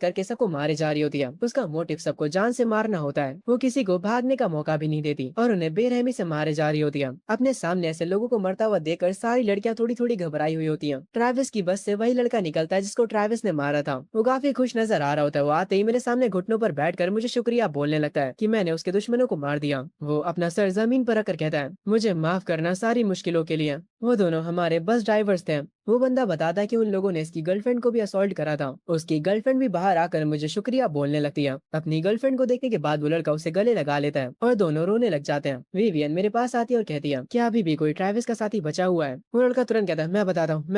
करके सबको मारे जा रही होती है। उसका मोटिव सबको जान से मारना होता है, वो किसी को भागने का मौका भी नहीं देती और उन्हें बेरहमी से मारे जा रही होती है। अपने सामने ऐसे लोगों को मरता हुआ देखकर सारी लड़कियां थोड़ी थोड़ी घबराई हुई होती हैं। ट्रैविस की बस से वही लड़का निकलता है जिसको ट्रैविस ने मारा था। वो काफी खुश नजर आ रहा होता है। वो आते ही मेरे सामने घुटनों पर बैठकर मुझे शुक्रिया बोलने लगता है कि मैंने उसके दुश्मनों को मार दिया। वो अपना सर जमीन पर रखकर कहता है, मुझे माफ करना सारी मुश्किलों के लिए। वो दोनों हमारे बस ड्राइवर्स थे। वो बंदा बताता है कि उन लोगों ने इसकी गर्लफ्रेंड को भी असॉल्ट करा था। उसकी गर्लफ्रेंड भी बाहर आकर मुझे शुक्रिया बोलने लगती है। अपनी गर्लफ्रेंड को देखने के बाद वो लड़का उसे गले लगा लेता है और दोनों रोने लग जाते हैं। विवियन मेरे पास आती है और कहती है, क्या अभी भी कोई ट्रैविस का साथी बचा हुआ है? वो लड़का तुरंत कहता है, मैं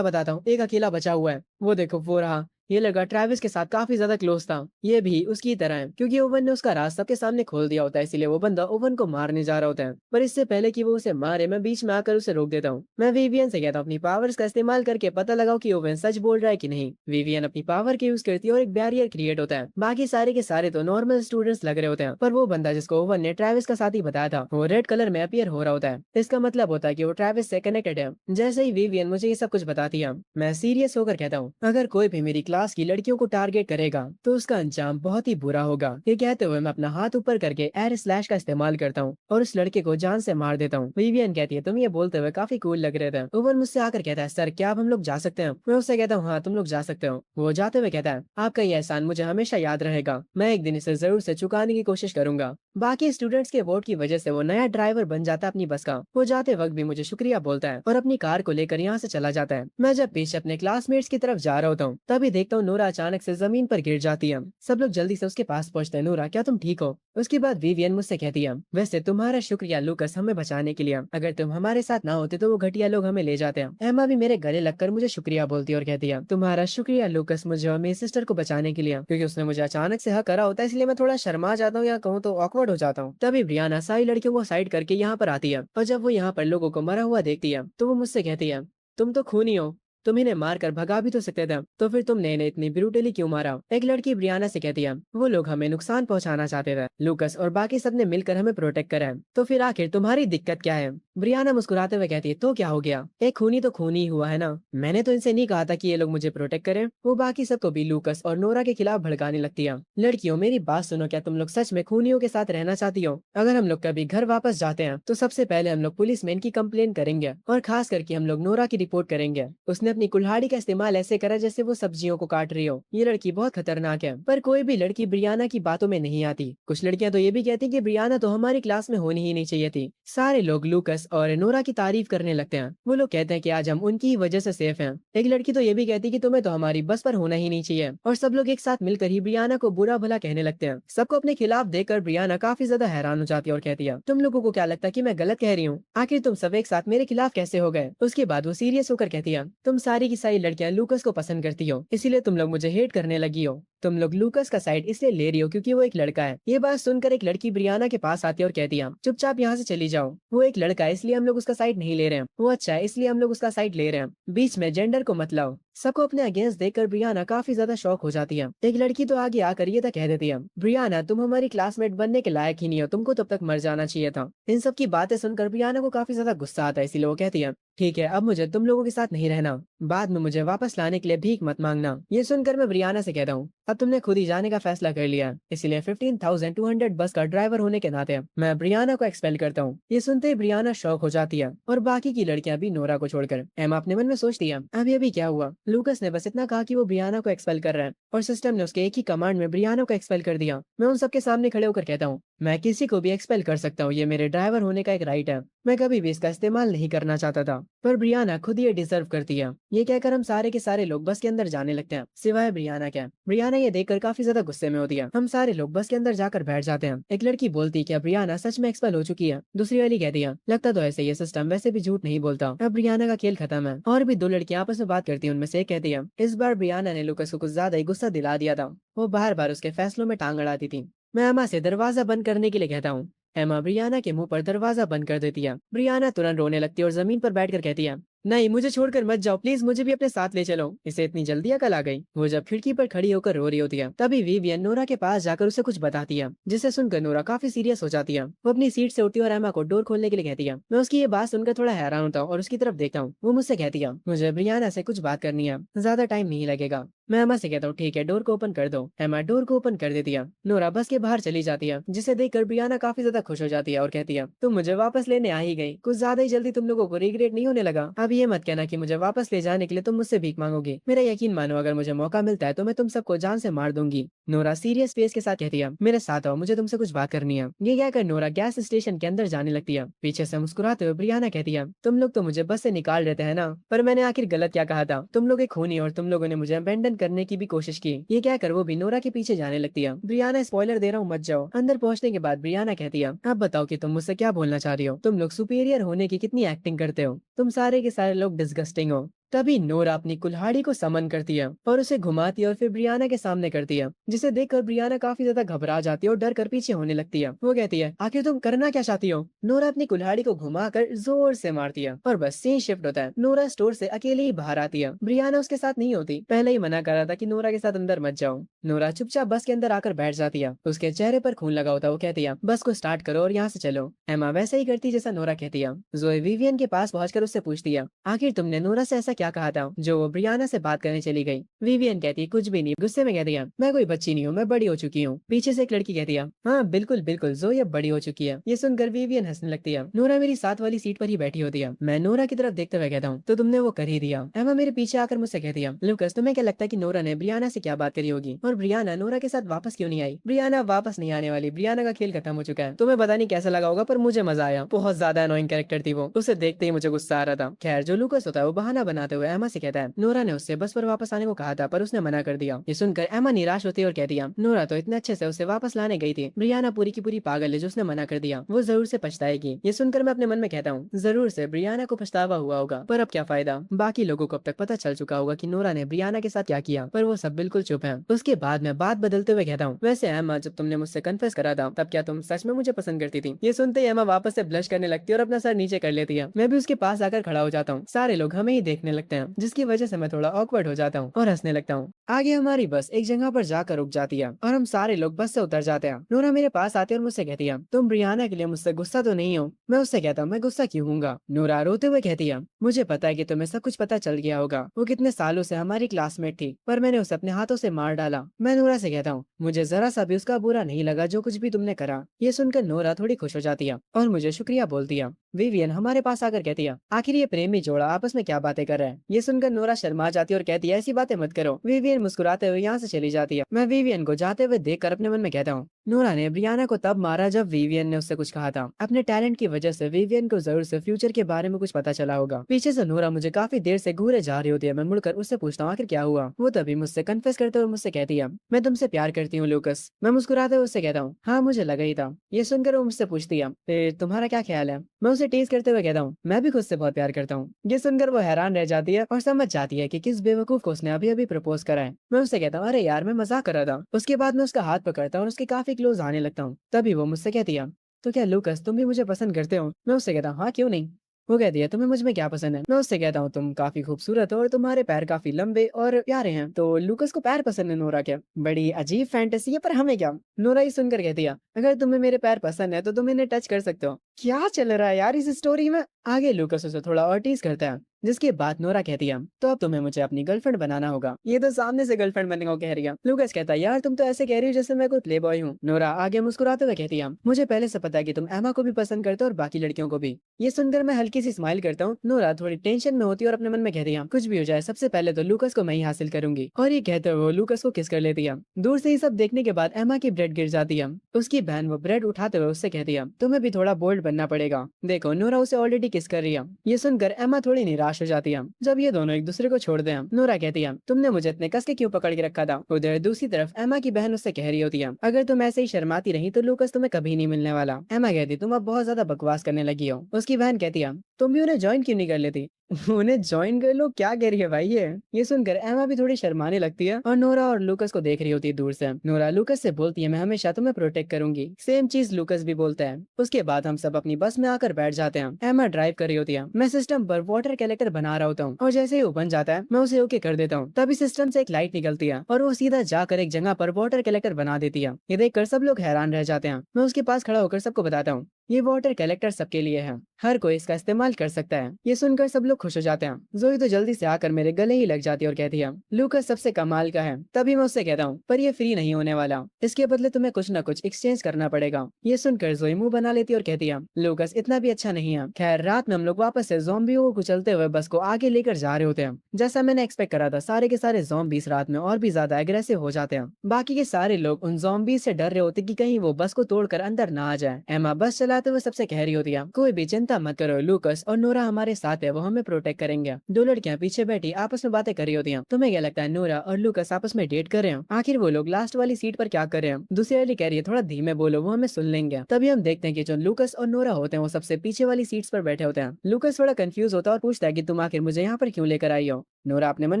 बताता हूँ, एक अकेला बचा हुआ है, वो देखो वो रहा। ये लड़का ट्रैविस के साथ काफी ज्यादा क्लोज था। ये भी उसकी तरह है क्योंकि ओवन ने उसका राज सबके सामने खोल दिया होता है, इसीलिए वो बंदा ओवन को मारने जा रहा होता है। पर इससे पहले कि वो उसे मारे मैं बीच में आकर उसे रोक देता हूँ। मैं विवियन से कहता हूँ, अपनी पावर्स का इस्तेमाल करके पता लगाओ कि ओवन सच बोल रहा है कि नहीं। विवियन अपनी पावर के यूज करती है और एक बैरियर क्रिएट होता है। बाकी सारे के सारे तो नॉर्मल स्टूडेंट्स लग रहे होते हैं, पर वो बंदा जिसको ओवन ने ट्रैविस का साथी बताया था वो रेड कलर में अपीयर हो रहा होता है। इसका मतलब होता है कि वो ट्रैविस से कनेक्टेड है। जैसे ही विवियन मुझे ये सब कुछ बताती है मैं सीरियस होकर कहता हूँ, अगर कोई भी मेरी क्लास की लड़कियों को टारगेट करेगा तो उसका अंजाम बहुत ही बुरा होगा। ये कहते हुए मैं अपना हाथ ऊपर करके एयर स्लैश का इस्तेमाल करता हूँ और उस लड़के को जान से मार देता हूँ। विवियन कहती है, तुम ये बोलते हुए काफी कूल लग रहे थे। ओवन मुझसे आकर कहता है, सर क्या अब हम लोग जा सकते हैं? मैं उससे कहता हूँ, हाँ तुम लोग जा सकते हो। वो जाते हुए कहता है, आपका ये एहसान मुझे हमेशा याद रहेगा, मैं एक दिन इसे जरूर से चुकाने की कोशिश करूंगा। बाकी स्टूडेंट्स के वोट की वजह से वो नया ड्राइवर बन जाता है अपनी बस का। वो जाते वक्त भी मुझे शुक्रिया बोलता है और अपनी कार को लेकर यहाँ से चला जाता है। मैं जब पीछे अपने क्लासमेट्स की तरफ जा रहा होता हूँ तभी देखता हूँ नोरा अचानक से जमीन पर गिर जाती है। सब लोग जल्दी से उसके पास पहुंचते हैं। नोरा क्या तुम ठीक हो? उसके बाद विवियन मुझसे कहती है, वैसे तुम्हारा शुक्रिया लूकस हमें बचाने के लिए, अगर तुम हमारे साथ ना होते तो वो घटिया लोग हमें ले जाते हैं। एमा भी मेरे गले लगकर मुझे शुक्रिया बोलती है और कहती है, तुम्हारा शुक्रिया लूकस मुझे और मेरी सिस्टर को बचाने के लिए, क्योंकि उसने मुझे अचानक से हक करा होता है इसलिए मैं थोड़ा शर्मा जाता हूँ या कहूँ तो ऑकवर्ड हो जाता हूँ। तभी ब्रियाना सारी लड़कियों को साइड करके यहाँ पर आती है और जब वो यहाँ पर लोगों को मरा हुआ देखती है तो वो मुझसे कहती है, तुम तो खूनी हो, तुम इन्हें मार कर भगा भी तो सकते थे, तो फिर तुमने इन्हें इतनी ब्रूटली क्यों मारा? एक लड़की ब्रियाना से कहती है, वो लोग हमें नुकसान पहुंचाना चाहते थे, लूकस और बाकी सबने मिलकर हमें प्रोटेक्ट करा है, तो फिर आखिर तुम्हारी दिक्कत क्या है? ब्रियाना मुस्कुराते हुए कहती है, तो क्या हो गया, एक खूनी तो खूनी ही हुआ है ना, मैंने तो इनसे नहीं कहा था कि ये लोग मुझे प्रोटेक्ट करें। वो बाकी सबको भी लूकस और नोरा के खिलाफ भड़काने लगती है। लड़कियों मेरी बात सुनो, क्या तुम लोग सच में खूनियों के साथ रहना चाहती हो? अगर हम लोग कभी घर वापस जाते हैं तो सबसे पहले हम लोग पुलिस मैन की कंप्लेन करेंगे और खास करके हम लोग नोरा की रिपोर्ट करेंगे। उसने अपनी कुल्हाड़ी का इस्तेमाल ऐसे करा जैसे वो सब्जियों को काट रही हो। ये लड़की बहुत खतरनाक है। पर कोई भी लड़की ब्रियाना की बातों में नहीं आती। कुछ लड़कियां तो ये भी कहती कि ब्रियाना तो हमारी क्लास में होनी ही नहीं चाहिए थी। सारे लोग लूकस और नोरा की तारीफ करने लगते हैं। वो लोग कहते हैं कि आज हम उनकी ही वजह से सेफ हैं। एक लड़की तो ये भी कहती कि तुम्हें तो हमारी बस पर होना ही नहीं चाहिए। और सब लोग एक साथ मिलकर ही ब्रियाना को बुरा भला कहने लगते हैं। सबको अपने खिलाफ देखकर ब्रियाना काफी ज्यादा हैरान हो जाती है और कहती है, तुम लोगों को क्या लगता है कि मैं गलत कह रही हूँ? आखिर तुम सब एक साथ मेरे खिलाफ कैसे हो गए? उसके बाद वो सीरियस होकर कहती है, तुम सारी की सारी लड़कियां लूकस को पसंद करती हो, इसीलिए तुम लोग मुझे हेट करने लगी हो। तुम लोग लूकस का साइड इसलिए ले रही हो क्योंकि वो एक लड़का है। ये बात सुनकर एक लड़की ब्रियाना के पास आती है और कहती है चुपचाप यहाँ से चली जाओ। वो एक लड़का है इसलिए हम लोग उसका साइड नहीं ले रहे हैं। वो अच्छा है इसलिए हम लोग उसका साइड ले रहे हैं। बीच में जेंडर को मत लाओ। सबको अपने अगेंस्ट देखकर ब्रियाना काफी ज्यादा शौक हो जाती है। एक लड़की तो आगे आकर ये तक कह देती है ब्रियाना तुम हमारी क्लासमेट बनने के लायक ही नहीं हो, तुमको तब तक मर जाना चाहिए था। इन सब की बातें सुनकर ब्रियाना को काफी ज्यादा गुस्सा आता है, इसीलिए वो कहती है ठीक है अब मुझे तुम लोगों के साथ नहीं रहना। बाद में मुझे वापस लाने के लिए भीख मत मांगना। ये सुनकर मैं ब्रियाना से कहता हूँ अब तुमने खुद ही जाने का फैसला कर लिया है, इसलिए 15,200 बस का ड्राइवर होने के नाते मैं ब्रियाना को एक्सपेल करता हूँ। ये सुनते ही ब्रियाना शौक हो जाती है और बाकी की लड़कियां भी नोरा को छोड़कर। एमा अपने मन में सोचती है अभी क्या हुआ, लूकस ने बस इतना कहा कि वो ब्रियाना को एक्सपेल कर रहा है और सिस्टम ने उसके एक ही कमांड में ब्रियाना को एक्सपेल कर दिया। मैं उन सबके सामने खड़े होकर कहता हूँ मैं किसी को भी एक्सपेल कर सकता हूँ, ये मेरे ड्राइवर होने का एक राइट है। मैं कभी भी इसका इस्तेमाल नहीं करना चाहता था, पर ब्रियाना खुद ये डिजर्व करती है। ये कहकर हम सारे के सारे लोग बस के अंदर जाने लगते हैं सिवाय ब्रियाना के। ब्रियाना ये देखकर काफी ज्यादा गुस्से में होती है। हम सारे लोग बस के अंदर जाकर बैठ जाते हैं। एक लड़की बोलती है क्या ब्रियाना सच में एक्सपेल हो चुकी है। दूसरी वाली कहती है लगता तो ऐसे, ये सिस्टम वैसे भी झूठ नहीं बोलता। अब ब्रियाना का खेल खत्म है। और भी दो लड़कियां आपस में बात करती है। उनमें से एक कहती है इस बार ब्रियाना ने लूकस को कुछ ज्यादा ही गुस्सा दिला दिया था। वो बार बार उसके फैसलों में टांग अड़ाती थी। मैं एमा से दरवाजा बंद करने के लिए कहता हूँ। एमा ब्रियाना के मुंह पर दरवाजा बंद कर देती है। ब्रियाना तुरंत रोने लगती है और जमीन पर बैठकर कहती है नहीं मुझे छोड़कर मत जाओ प्लीज, मुझे भी अपने साथ ले चलो। इसे इतनी जल्दी अकल आ गई। वो जब खिड़की पर खड़ी होकर रो रही होती है तभी विवियन नोरा के पास जाकर उसे कुछ बताती है, जिसे सुनकर नोरा काफी सीरियस हो जाती है। वो अपनी सीट से उठती है और एमा को डोर खोलने के लिए कहती है। मैं उसकी ये बात सुनकर थोड़ा हैरान होता हूँ और उसकी तरफ देखता हूँ। वो मुझसे कहती है मुझे ब्रियाना से कुछ बात करनी है, ज्यादा टाइम नहीं लगेगा। मैं एमा से कहता हूँ ठीक है डोर को ओपन कर दो। एमा डोर को ओपन कर देती है। नोरा बस के बाहर चली जाती है, जिसे देखकर ब्रियाना काफी ज्यादा खुश हो जाती है और कहती है तुम मुझे वापस लेने आ ही गई, कुछ ज्यादा ही जल्दी तुम लोगों को रिग्रेट नहीं होने लगा। अब ये मत कहना कि मुझे वापस ले जाने के लिए तुम मुझसे भीख मांगोगे। मेरा यकीन मानो अगर मुझे मौका मिलता है तो मैं तुम सबको जान से मार दूंगी। नोरा सीरियस फेस के साथ कहती है मेरे साथ आओ, मुझे तुमसे कुछ बात करनी है। ये कहकर नोरा गैस स्टेशन के अंदर जाने लगती है। पीछे से मुस्कुराते हुए ब्रियाना कहती है तुम लोग तो मुझे बस से निकाल देते हैं ना, पर मैंने आखिर गलत क्या कहा था। तुम लोग एक खूनी और तुम लोगों ने मुझे अबेंडन करने की भी कोशिश की। ये कहकर वो भी नोरा के पीछे जाने लगती है। ब्रियाना स्पॉइलर दे रहा हूँ मत जाओ। अंदर पहुंचने के बाद ब्रियाना कहती है अब बताओ कि तुम मुझसे क्या बोलना चाह रही हो। तुम लोग सुपीरियर होने की कितनी एक्टिंग करते हो, तुम सारे के सारे लोग डिस्गस्टिंग हो। तभी नोरा अपनी कुल्हाड़ी को समन करती है और उसे घुमाती है और फिर ब्रियाना के सामने करती है, जिसे देखकर ब्रियाना काफी ज्यादा घबरा जाती है और डर कर पीछे होने लगती है। वो कहती है आखिर तुम करना क्या चाहती हो। नोरा अपनी कुल्हाड़ी को घुमाकर जोर से मारती है और बस सीन शिफ्ट होता है। नोरा स्टोर से अकेले ही बाहर आती है। ब्रियाना उसके साथ नहीं होती। पहले ही मना कर रहा था कि नोरा के साथ अंदर मत जाओ। नोरा चुपचाप बस के अंदर आकर बैठ जाती है। उसके चेहरे पर खून लगा होता है। वो कहती है बस को स्टार्ट करो और यहाँ से चलो। एमा वैसे ही करती जैसा नोरा कहती है। जोए विवियन के पास पहुंचकर उससे पूछती है आखिर तुमने नोरा से ऐसा क्या कहा था जो वो ब्रियाना से बात करने चली गई। विवियन कहती है कुछ भी नहीं। गुस्से में कहती है मैं कोई बच्ची नहीं हूँ, मैं बड़ी हो चुकी हूँ। पीछे से एक लड़की कहती है हाँ बिल्कुल बिल्कुल जोए अब बड़ी हो चुकी है। ये सुनकर विवियन हंसने लगती है। नोरा मेरी साथ वाली सीट पर ही बैठी होती है। मैं नोरा की तरफ देखते हुए कहता हूँ तो तुमने वो कर ही दिया। एमा मेरे पीछे आकर मुझसे कहती है लुकस तुम्हें क्या लगता है कि नोरा ने ब्रियाना से क्या बात करी होगी और ब्रियाना नोरा के साथ वापस क्यों नहीं आई। ब्रियाना वापस नहीं आने वाली। ब्रियाना का खेल खत्म हो चुका है। तुम्हें पता नहीं कैसा लगा होगा पर मुझे मजा आया। बहुत ज्यादा अनोइंग कैरेक्टर थी वो, उसे देखते ही मुझे गुस्सा आ रहा था। खैर जो लुकस होता है वो बहाना बनाते हुए एमा से कहता है नोरा ने उससे बस पर वापस आने को कहा था पर उसने मना कर दिया। ये सुनकर एमा निराश होती है और कहती है नोरा तो इतने अच्छे से उसे वापस लाने गई थी। ब्रियाना पूरी की पूरी पागल है जो उसने मना कर दिया। वो जरूर से पछताएगी। ये सुनकर मैं अपने मन में कहता हूँ जरूर से ब्रियाना को पछतावा हुआ होगा, पर अब क्या फायदा। बाकी लोगों को अब तक पता चल चुका होगा कि नोरा ने ब्रियाना के साथ क्या किया, पर वो सब बिल्कुल चुप है। उसके बाद मैं बात बदलते हुए कहता हूँ वैसे एमा जब तुमने मुझसे कन्फेस करा था तब क्या तुम सच में मुझे पसंद करती थी। ये सुनते ही एमा वापस से ब्लश करने लगती है और अपना सर नीचे कर लेती है। मैं भी उसके पास आकर खड़ा हो जाता हूँ। सारे लोग हमें ही देखने लगते हैं, जिसकी वजह से मैं थोड़ा ऑकवर्ड हो जाता हूँ और हंसने लगता हूँ। आगे हमारी बस एक जगह पर जाकर रुक जाती है और हम सारे लोग बस से उतर जाते हैं। नोरा मेरे पास आती है और मुझसे कहती है तुम ब्रियाना के लिए मुझसे गुस्सा तो नहीं हो। मैं उससे कहता हूँ मैं गुस्सा क्यों हूँगा। नोरा रोते हुए कहती है मुझे पता है कि तुम्हें सब कुछ पता चल गया होगा। वो कितने सालों से हमारी क्लासमेट थी पर मैंने उसे अपने हाथों से मार डाला। मैं नोरा से कहता हूँ मुझे जरा सा भी उसका बुरा नहीं लगा जो कुछ भी तुमने करा। ये सुनकर नोरा थोड़ी खुश हो जाती है और मुझे शुक्रिया बोलती है। विवियन हमारे पास आकर कहती है आखिर ये प्रेमी जोड़ा आपस में क्या बातें कर रहे हैं। ये सुनकर नोरा शर्मा जाती है और कहती है ऐसी बातें मत करो। विवियन मुस्कुराते हुए यहाँ से चली जाती है। मैं विवियन को जाते हुए देखकर अपने मन में कहता हूँ नोरा ने ब्रियाना को तब मारा जब विवियन ने उससे कुछ कहा था। अपने टैलेंट की वजह से विवियन को जरूर से फ्यूचर के बारे में कुछ पता चला होगा। पीछे से नोरा मुझे काफी देर से घूरे जा रही होती है। मैं मुड़कर उससे पूछता हूँ आखिर क्या हुआ। वो तभी मुझसे कन्फेस करते हुए मुझसे कहती है, मैं तुमसे प्यार करती हूँ लूकस। मैं मुस्कुराते हुए उससे कहता हूँ, हाँ मुझे लगा ही था। ये सुनकर वो मुझसे पूछती है, फिर तुम्हारा क्या ख्याल है। मैं उसे टीज करते हुए कहता हूँ, मैं भी खुद से बहुत प्यार करता हूँ। ये सुनकर वो हैरान रह जाती है और समझ जाती है कि किस बेवकूफ को उसने अभी अभी प्रपोज करा है। मैं उससे कहता हूँ, अरे यार मैं मजाक कर रहा था। उसके बाद मैं उसका हाथ पकड़ता हूँ और उसके काफी क्लोज आने लगता हूँ। तभी वो मुझसे कहती है, तो क्या लूकस तुम भी मुझे पसंद करते हो। मैं उससे कहता हूँ, हाँ क्यों नहीं। वो कहती है, तुम्हें मुझ में क्या पसंद है। मैं उससे कहता हूँ, तुम काफी खूबसूरत हो और तुम्हारे पैर काफी लंबे और प्यारे हैं। तो लूकस को पैर पसंद है नोरा क्या। बड़ी अजीब फैंटेसी है, पर हमें क्या। नोरा ही सुनकर कहती है, अगर तुम्हें मेरे पैर पसंद है तो तुम इन्हें टच कर सकते हो। क्या चल रहा है यार इस स्टोरी में। आगे लूकस उसे थोड़ा और टीज करता है, जिसके बाद नोरा कहती है, तो अब तुम्हें मुझे अपनी गर्लफ्रेंड बनाना होगा। ये तो सामने से गर्लफ्रेंड बनने को कह रही है। लूकस कहता है, यार तुम तो ऐसे कह रही हो जैसे मैं कोई प्ले बॉय हूँ। नोरा आगे मुस्कुराते हुए कहती है, मुझे पहले से पता है कि तुम एमा को भी पसंद करते हो और बाकी लड़कियों को भी। ये सुनकर मैं हल्की सी स्माइल करता हूँ। नोरा थोड़ी टेंशन में होती है और अपने मन में कहती है, कुछ भी हो जाए सबसे पहले तो लूकस को मैं ही हासिल करूंगी। और ये कहते हुए वो लूकस को किस कर लेती है। दूर से ही सब देखने के बाद एमा की ब्रेड गिर जाती है। उसकी बहन वो ब्रेड उठाते हुए उससे कहती है, तुम्हें भी थोड़ा बोल्ड बनना पड़ेगा। देखो नोरा उसे ऑलरेडी किस कर रही है। ये सुनकर एमा थोड़ी निराश हो जाती है। जब ये दोनों एक दूसरे को छोड़ते हैं, नोरा कहती है, तुमने मुझे इतने कस के क्यों पकड़ के रखा था। उधर दूसरी तरफ एमा की बहन उससे कह रही होती है, अगर तुम ऐसे ही शर्माती रही तो लूकस तुम्हें कभी नहीं मिलने वाला। एमा कहती, तुम अब बहुत ज्यादा बकवास करने लगी हो। उसकी बहन कहती है, तुम भी उन्हें ज्वाइन क्यों नहीं कर लेती। उन्हें ज्वाइन कर लो, क्या कह रही है भाई ये सुनकर एमा भी थोड़ी शर्माने लगती है और नोरा और लूकस को देख रही होती है दूर से। नोरा लूकस से बोलती है, मैं हमेशा तुम्हें प्रोटेक्ट करूंगी। सेम चीज लूकस भी बोलता है। उसके बाद हम सब अपनी बस में आकर बैठ जाते हैं। एमा ड्राइव कर रही होती है। मैं सिस्टम पर वाटर कलेक्टर बना रहा होता हूँ और जैसे ही वो बन जाता है मैं उसे ओके कर देता हूँ। तभी सिस्टम से एक लाइट निकलती है और वो सीधा जाकर एक जगह पर वाटर कलेक्टर बना देती है। ये देखकर सब लोग हैरान रह जाते हैं। मैं उसके पास खड़ा होकर सबको बताता हूँ, ये वाटर कलेक्टर सबके लिए है, हर कोई इसका इस्तेमाल कर सकता है। ये सुनकर सब लोग खुश हो जाते हैं। जोई तो जल्दी से आकर मेरे गले ही लग जाती है और कहती है, लूकस सबसे कमाल का है। तभी मैं उससे कहता हूँ, पर ये फ्री नहीं होने वाला, इसके बदले तुम्हें कुछ न कुछ एक्सचेंज करना पड़ेगा। ये सुनकर जोई मुंह बना लेती है और कहती है, लूकस इतना भी अच्छा नहीं है। खैर रात में हम लोग वापस से ज़ॉम्बियों को कुचलते हुए बस को आगे लेकर जा रहे होते हैं। जैसा मैंने एक्सपेक्ट करा था, सारे के सारे ज़ॉम्बीज रात में और भी ज्यादा एग्रेसिव हो जाते हैं। बाकी के सारे लोग उन ज़ॉम्बीज से डर रहे होते कि कहीं वो बस को तोड़कर अंदर ना आ जाए। एमा बस चलाते हुए सबसे कह रही होती है, कोई भी चिंता मत करो, लूकस और नोरा हमारे साथ है, वो हमें प्रोटेक्ट करेंगे। दो लड़कियां पीछे बैठी आपस में बातें कर रही होती हैं। तुम्हें क्या लगता है नोरा और लूकस आपस में डेट कर रहे हैं। आखिर वो लोग लास्ट वाली सीट पर क्या कर रहे हैं। दूसरी वाली कह रही है, थोड़ा धीमे बोलो, वो हमें सुन लेंगे। तभी हम देखते हैं कि जो लूकस और नोरा होते हैं वो सबसे पीछे वाली सीट्स पर बैठे होते हैं। लूकस थोड़ा कंफ्यूज होता है और पूछता है कि तुम आखिर मुझे यहाँ पर क्यों लेकर आई हो। नोरा अपने मन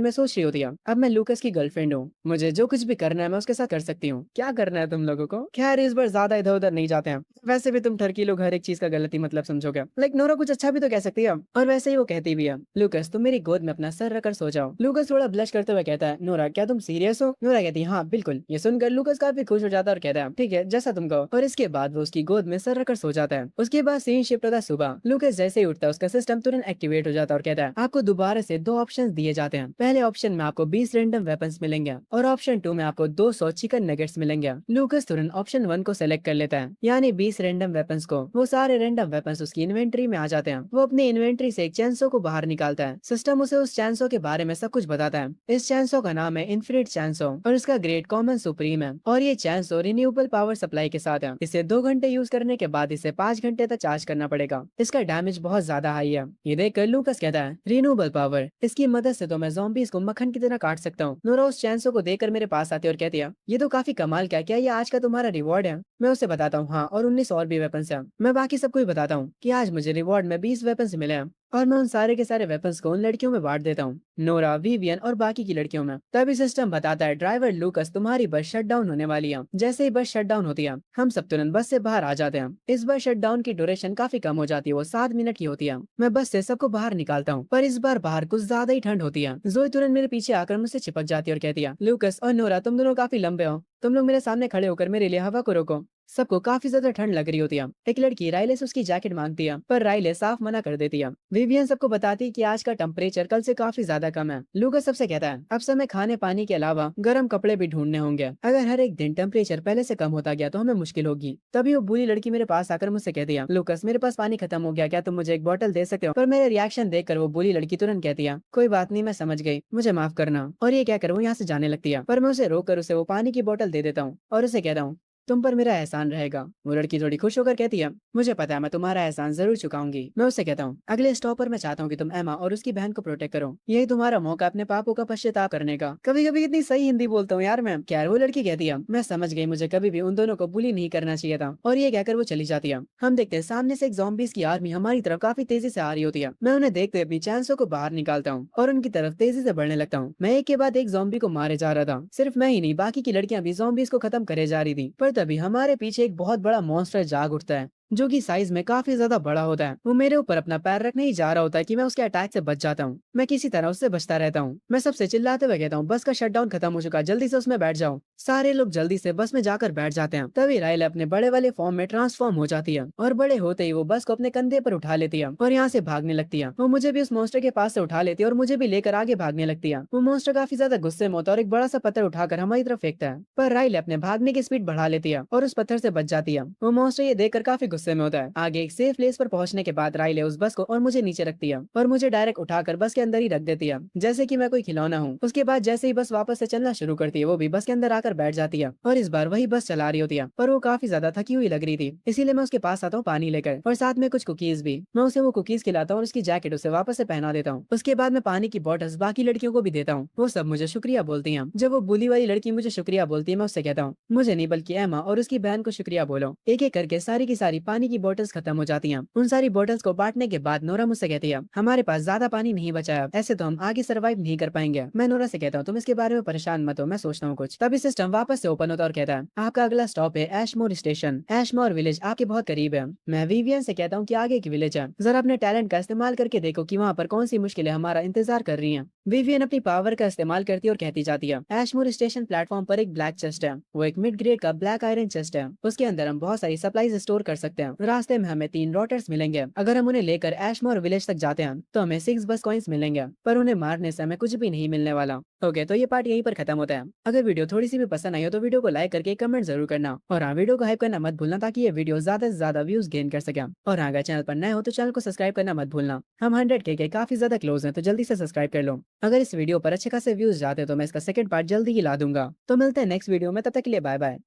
में सोच रही होती है, अब मैं लूकस की गर्लफ्रेंड हूँ, मुझे जो कुछ भी करना है मैं उसके साथ कर सकती हूँ। क्या करना है तुम लोगों को। खैर इस बार ज्यादा इधर उधर नहीं जाते हैं। वैसे भी तुम ठरकी लोग हर एक चीज का गलत ही मतलब समझोगे। लाइक नोरा कुछ अच्छा भी तो कह सकती है और वैसे ही वो कहती भी है, लूकस तुम मेरी गोद में अपना सर रखकर सो जाओ। लूकस थोड़ा ब्लश करते हुए कहता है, नोरा क्या तुम सीरियस हो। नोरा कहती है, हाँ बिल्कुल। ये सुनकर लूकस काफी खुश हो जाता है और कहता है, ठीक है जैसा तुम कहो। और इसके बाद वो उसकी गोद में सर रखकर सो जाता है। उसके बाद सीन शिफ्ट होता है सुबह। लूकस जैसे ही उठता है उसका सिस्टम तुरंत एक्टिवेट हो जाता है और कहता है, आपको दोबारा से दो ऑप्शन दिए जाते हैं। पहले ऑप्शन में आपको 20 रैंडम वेपन्स मिलेंगे और ऑप्शन 2 में आपको 200 चिकन नगेट्स मिलेंगे। लूकस तुरंत ऑप्शन 1 को सेलेक्ट कर लेता है, यानी 20 रैंडम वेपन्स को। वो सारे रैंडम वेपन्स उसकी इन्वेंट्री में आ जाते हैं। वो अपनी इन्वेंट्री से एक चैंसो को बाहर निकालता है। सिस्टम उसे उस चैंसो के बारे में सब कुछ बताता है। इस चैंसो का नाम है इन्फिनिट चैंसो और इसका ग्रेड कॉमन सुप्रीम है और ये चैंसो रिन्यूएबल पावर सप्लाई के साथ है। इसे 2 घंटे यूज करने के बाद इसे 5 घंटे तक चार्ज करना पड़ेगा। इसका डैमेज बहुत ज्यादा हाई है। ये देखकर लूकस कहता है, रिन्यूएबल पावर, इसकी मदद से तो मैं ज़ॉम्बीज को मक्खन की तरह काट सकता हूँ। नोरा उस चैंसो को देखकर मेरे पास आती है और कहती है, ये तो काफी कमाल का है, क्या ये आज का तुम्हारा रिवॉर्ड है। मैं उसे बताता हूँ, हाँ और 19 और भी वेपन्स हैं। मैं बाकी सबको भी बताता हूँ कि आज मुझे रिवॉर्ड में 20 वेपन्स मिले हैं और मैं उन सारे के सारे वेपन्स को उन लड़कियों में बांट देता हूँ, नोरा, विवियन और बाकी की लड़कियों में। तभी सिस्टम बताता है, ड्राइवर लूकस तुम्हारी बस शट डाउन होने वाली है। जैसे ही बस शट डाउन होती है हम सब तुरंत बस से बाहर आ जाते हैं। इस बार शट डाउन की ड्यूरेशन काफी कम हो जाती है, वो 7 मिनट की होती है। मैं बस से सबको बाहर निकालता हूँ पर इस बार बाहर कुछ ज्यादा ही ठंड होती है। जोई तुरंत मेरे पीछे आकर मुझसे चिपक जाती है और कहती है, लूकस और नोरा तुम दोनों काफी लंबे हो, तुम लोग मेरे सामने खड़े होकर मेरे लिए हवा को रोको। सबको काफी ज्यादा ठंड लग रही होती है। एक लड़की राइले से उसकी जैकेट मांगती है पर राइले साफ मना कर देती है। विवियन सबको बताती है कि आज का टेम्परेचर कल से काफी ज्यादा कम है। लूकस सबसे कहता है, अब समय खाने पानी के अलावा गर्म कपड़े भी ढूंढने होंगे। अगर हर एक दिन टेम्परेचर पहले से कम होता गया तो हमें मुश्किल होगी। तभी वो बुरी लड़की मेरे पास आकर मुझसे कहती है, लूकस मेरे पास पानी खत्म हो गया, क्या तुम मुझे एक बोतल दे सकते हो। पर मेरे रिएक्शन देखकर वो बुरी लड़की तुरंत कहती है, कोई बात नहीं मैं समझ गई, मुझे माफ करना। और ये क्या कर वो यहाँ से जाने लगती है पर मैं उसे रोक कर उसे वो पानी की बोतल दे देता हूँ और उसे कहता हूँ, तुम पर मेरा एहसान रहेगा। वो लड़की थोड़ी खुश होकर कहती है, मुझे पता है मैं तुम्हारा एहसान जरूर चुकाऊंगी। मैं उससे कहता हूँ, अगले स्टॉप पर मैं चाहता हूँ कि तुम एमा और उसकी बहन को प्रोटेक्ट करो। यही तुम्हारा मौका अपने पापों का पश्चाताप करने का। कभी कभी इतनी सही हिंदी बोलता हूँ यार मैं। खैर वो लड़की कहती है, मैं समझ गई, मुझे कभी भी उन दोनों को बुली नहीं करना चाहिए था। और ये कहकर वो चली जाती है। हम देखते हैं सामने से एक ज़ॉम्बीज़ की आर्मी हमारी तरफ काफी तेजी से आ रही होती है। मैं उन्हें देखते अपनी चैंसों को बाहर निकालता हूँ और उनकी तरफ तेजी से बढ़ने लगता हूँ। मैं एक के बाद एक ज़ॉम्बी को मारे जा रहा था। सिर्फ मैं ही नहीं, बाकी की लड़कियां भी ज़ॉम्बीज़ को खत्म करे जा रही थी। पर तभी हमारे पीछे एक बहुत बड़ा मॉन्स्टर जाग उठता है, जो कि साइज में काफी ज्यादा बड़ा होता है। वो मेरे ऊपर अपना पैर रखने ही जा रहा होता है कि मैं उसके अटैक से बच जाता हूँ। मैं किसी तरह उससे बचता रहता हूँ। मैं सबसे चिल्लाते हुए कहता हूँ, बस का शटडाउन खत्म हो चुका, जल्दी से उसमें बैठ जाओ। सारे लोग जल्दी से बस में जाकर बैठ जाते हैं। तभी राइल अपने बड़े वाले फॉर्म में ट्रांसफॉर्म हो जाती है और बड़े होते ही वो बस को अपने कंधे पर उठा लेती है और यहाँ से भागने लगती है। वो मुझे भी उस मॉन्स्टर के पास से उठा लेती है और मुझे भी लेकर आगे भागने लगती है। वो मॉन्स्टर काफी ज्यादा गुस्से में होता है और एक बड़ा सा पत्थर उठाकर हमारी तरफ फेंकता है, पर राइल अपने भागने की स्पीड बढ़ा लेती है और उस पत्थर से बच जाती है। वो मॉन्स्टर ये देखकर काफी गुस्से में होता है। आगे एक सेफ प्लेस पर पहुंचने के बाद राइले उस बस को और मुझे नीचे रखती है और मुझे डायरेक्ट उठाकर बस के अंदर ही रख देती है, जैसे कि मैं कोई खिलौना हूँ। उसके बाद जैसे ही बस वापस से चलना शुरू करती है, वो भी बस के अंदर आकर बैठ जाती है और इस बार वही बस चला रही होती है। पर वो काफी ज्यादा थकी हुई लग रही थी, इसीलिए मैं उसके पास आता हूँ पानी लेकर और साथ में कुछ कुकीज भी। मैं उसे वो कुकीज खिलाता हूँ और उसकी जैकेट उसे वापस से पहना देता हूँ। उसके बाद मैं पानी की बॉटल्स बाकी लड़कियों को भी देता हूँ। वो सब मुझे शुक्रिया बोलती हैं। जब वो बुली वाली लड़की मुझे शुक्रिया बोलती है, मैं उससे कहता हूँ, मुझे नहीं बल्कि एमा और उसकी बहन को शुक्रिया बोलो। एक एक करके सारी की सारी पानी की बोतल्स खत्म हो जाती हैं। उन सारी बोतल्स को बांटने के बाद नोरा मुझसे कहती है, हमारे पास ज्यादा पानी नहीं बचा है, ऐसे तो हम आगे सर्वाइव नहीं कर पाएंगे। मैं नोरा से कहता हूँ, तुम इसके बारे में परेशान मत हो, मैं सोचता हूँ कुछ। तभी सिस्टम वापस से ओपन होता है और कहता है, आपका अगला स्टॉप है एशमोर स्टेशन। एशमोर विलेज आपके बहुत करीब है। मैं विवियन से कहता हूँ कि आगे की विलेज है, जरा अपने टैलेंट का इस्तेमाल करके देखो कि वहाँ पर कौन सी मुश्किलें हमारा इंतजार कर रही हैं। विवियन अपनी पावर का इस्तेमाल करती है और कहती जाती है, एशमोर स्टेशन प्लेटफॉर्म पर एक ब्लैक चेस्ट है। वो एक मिड ग्रेड का ब्लैक आयरन चेस्ट है। उसके अंदर हम बहुत सारी सप्लाईज स्टोर कर सकते हैं। रास्ते में हमें 3 रोटर्स मिलेंगे। अगर हम उन्हें लेकर एशमोर विलेज तक जाते हैं तो हमें 6 बस कॉइंस मिलेंगे, पर उन्हें मारने से हमें कुछ भी नहीं मिलने वाला। ओके, तो ये पार्ट यहीं पर खत्म होता है। अगर वीडियो थोड़ी सी भी पसंद आई हो तो वीडियो को लाइक करके कमेंट जरूर करना और हाँ, वीडियो को हाइप करना मत भूलना ताकि ये वीडियो ज्यादा से ज्यादा व्यूज गेन कर सके। और हाँ, अगर चैनल पर नए हो तो चैनल को सब्सक्राइब करना मत भूलना। हम 100K के काफी ज्यादा क्लोज हैं, तो जल्दी से सब्सक्राइब कर लो। अगर इस वीडियो पर अच्छे खासे व्यूज जाते हैं तो मैं इसका सेकंड पार्ट जल्दी ही ला दूंगा। तो मिलते हैं नेक्स्ट वीडियो में, तब तक के लिए बाय बाय।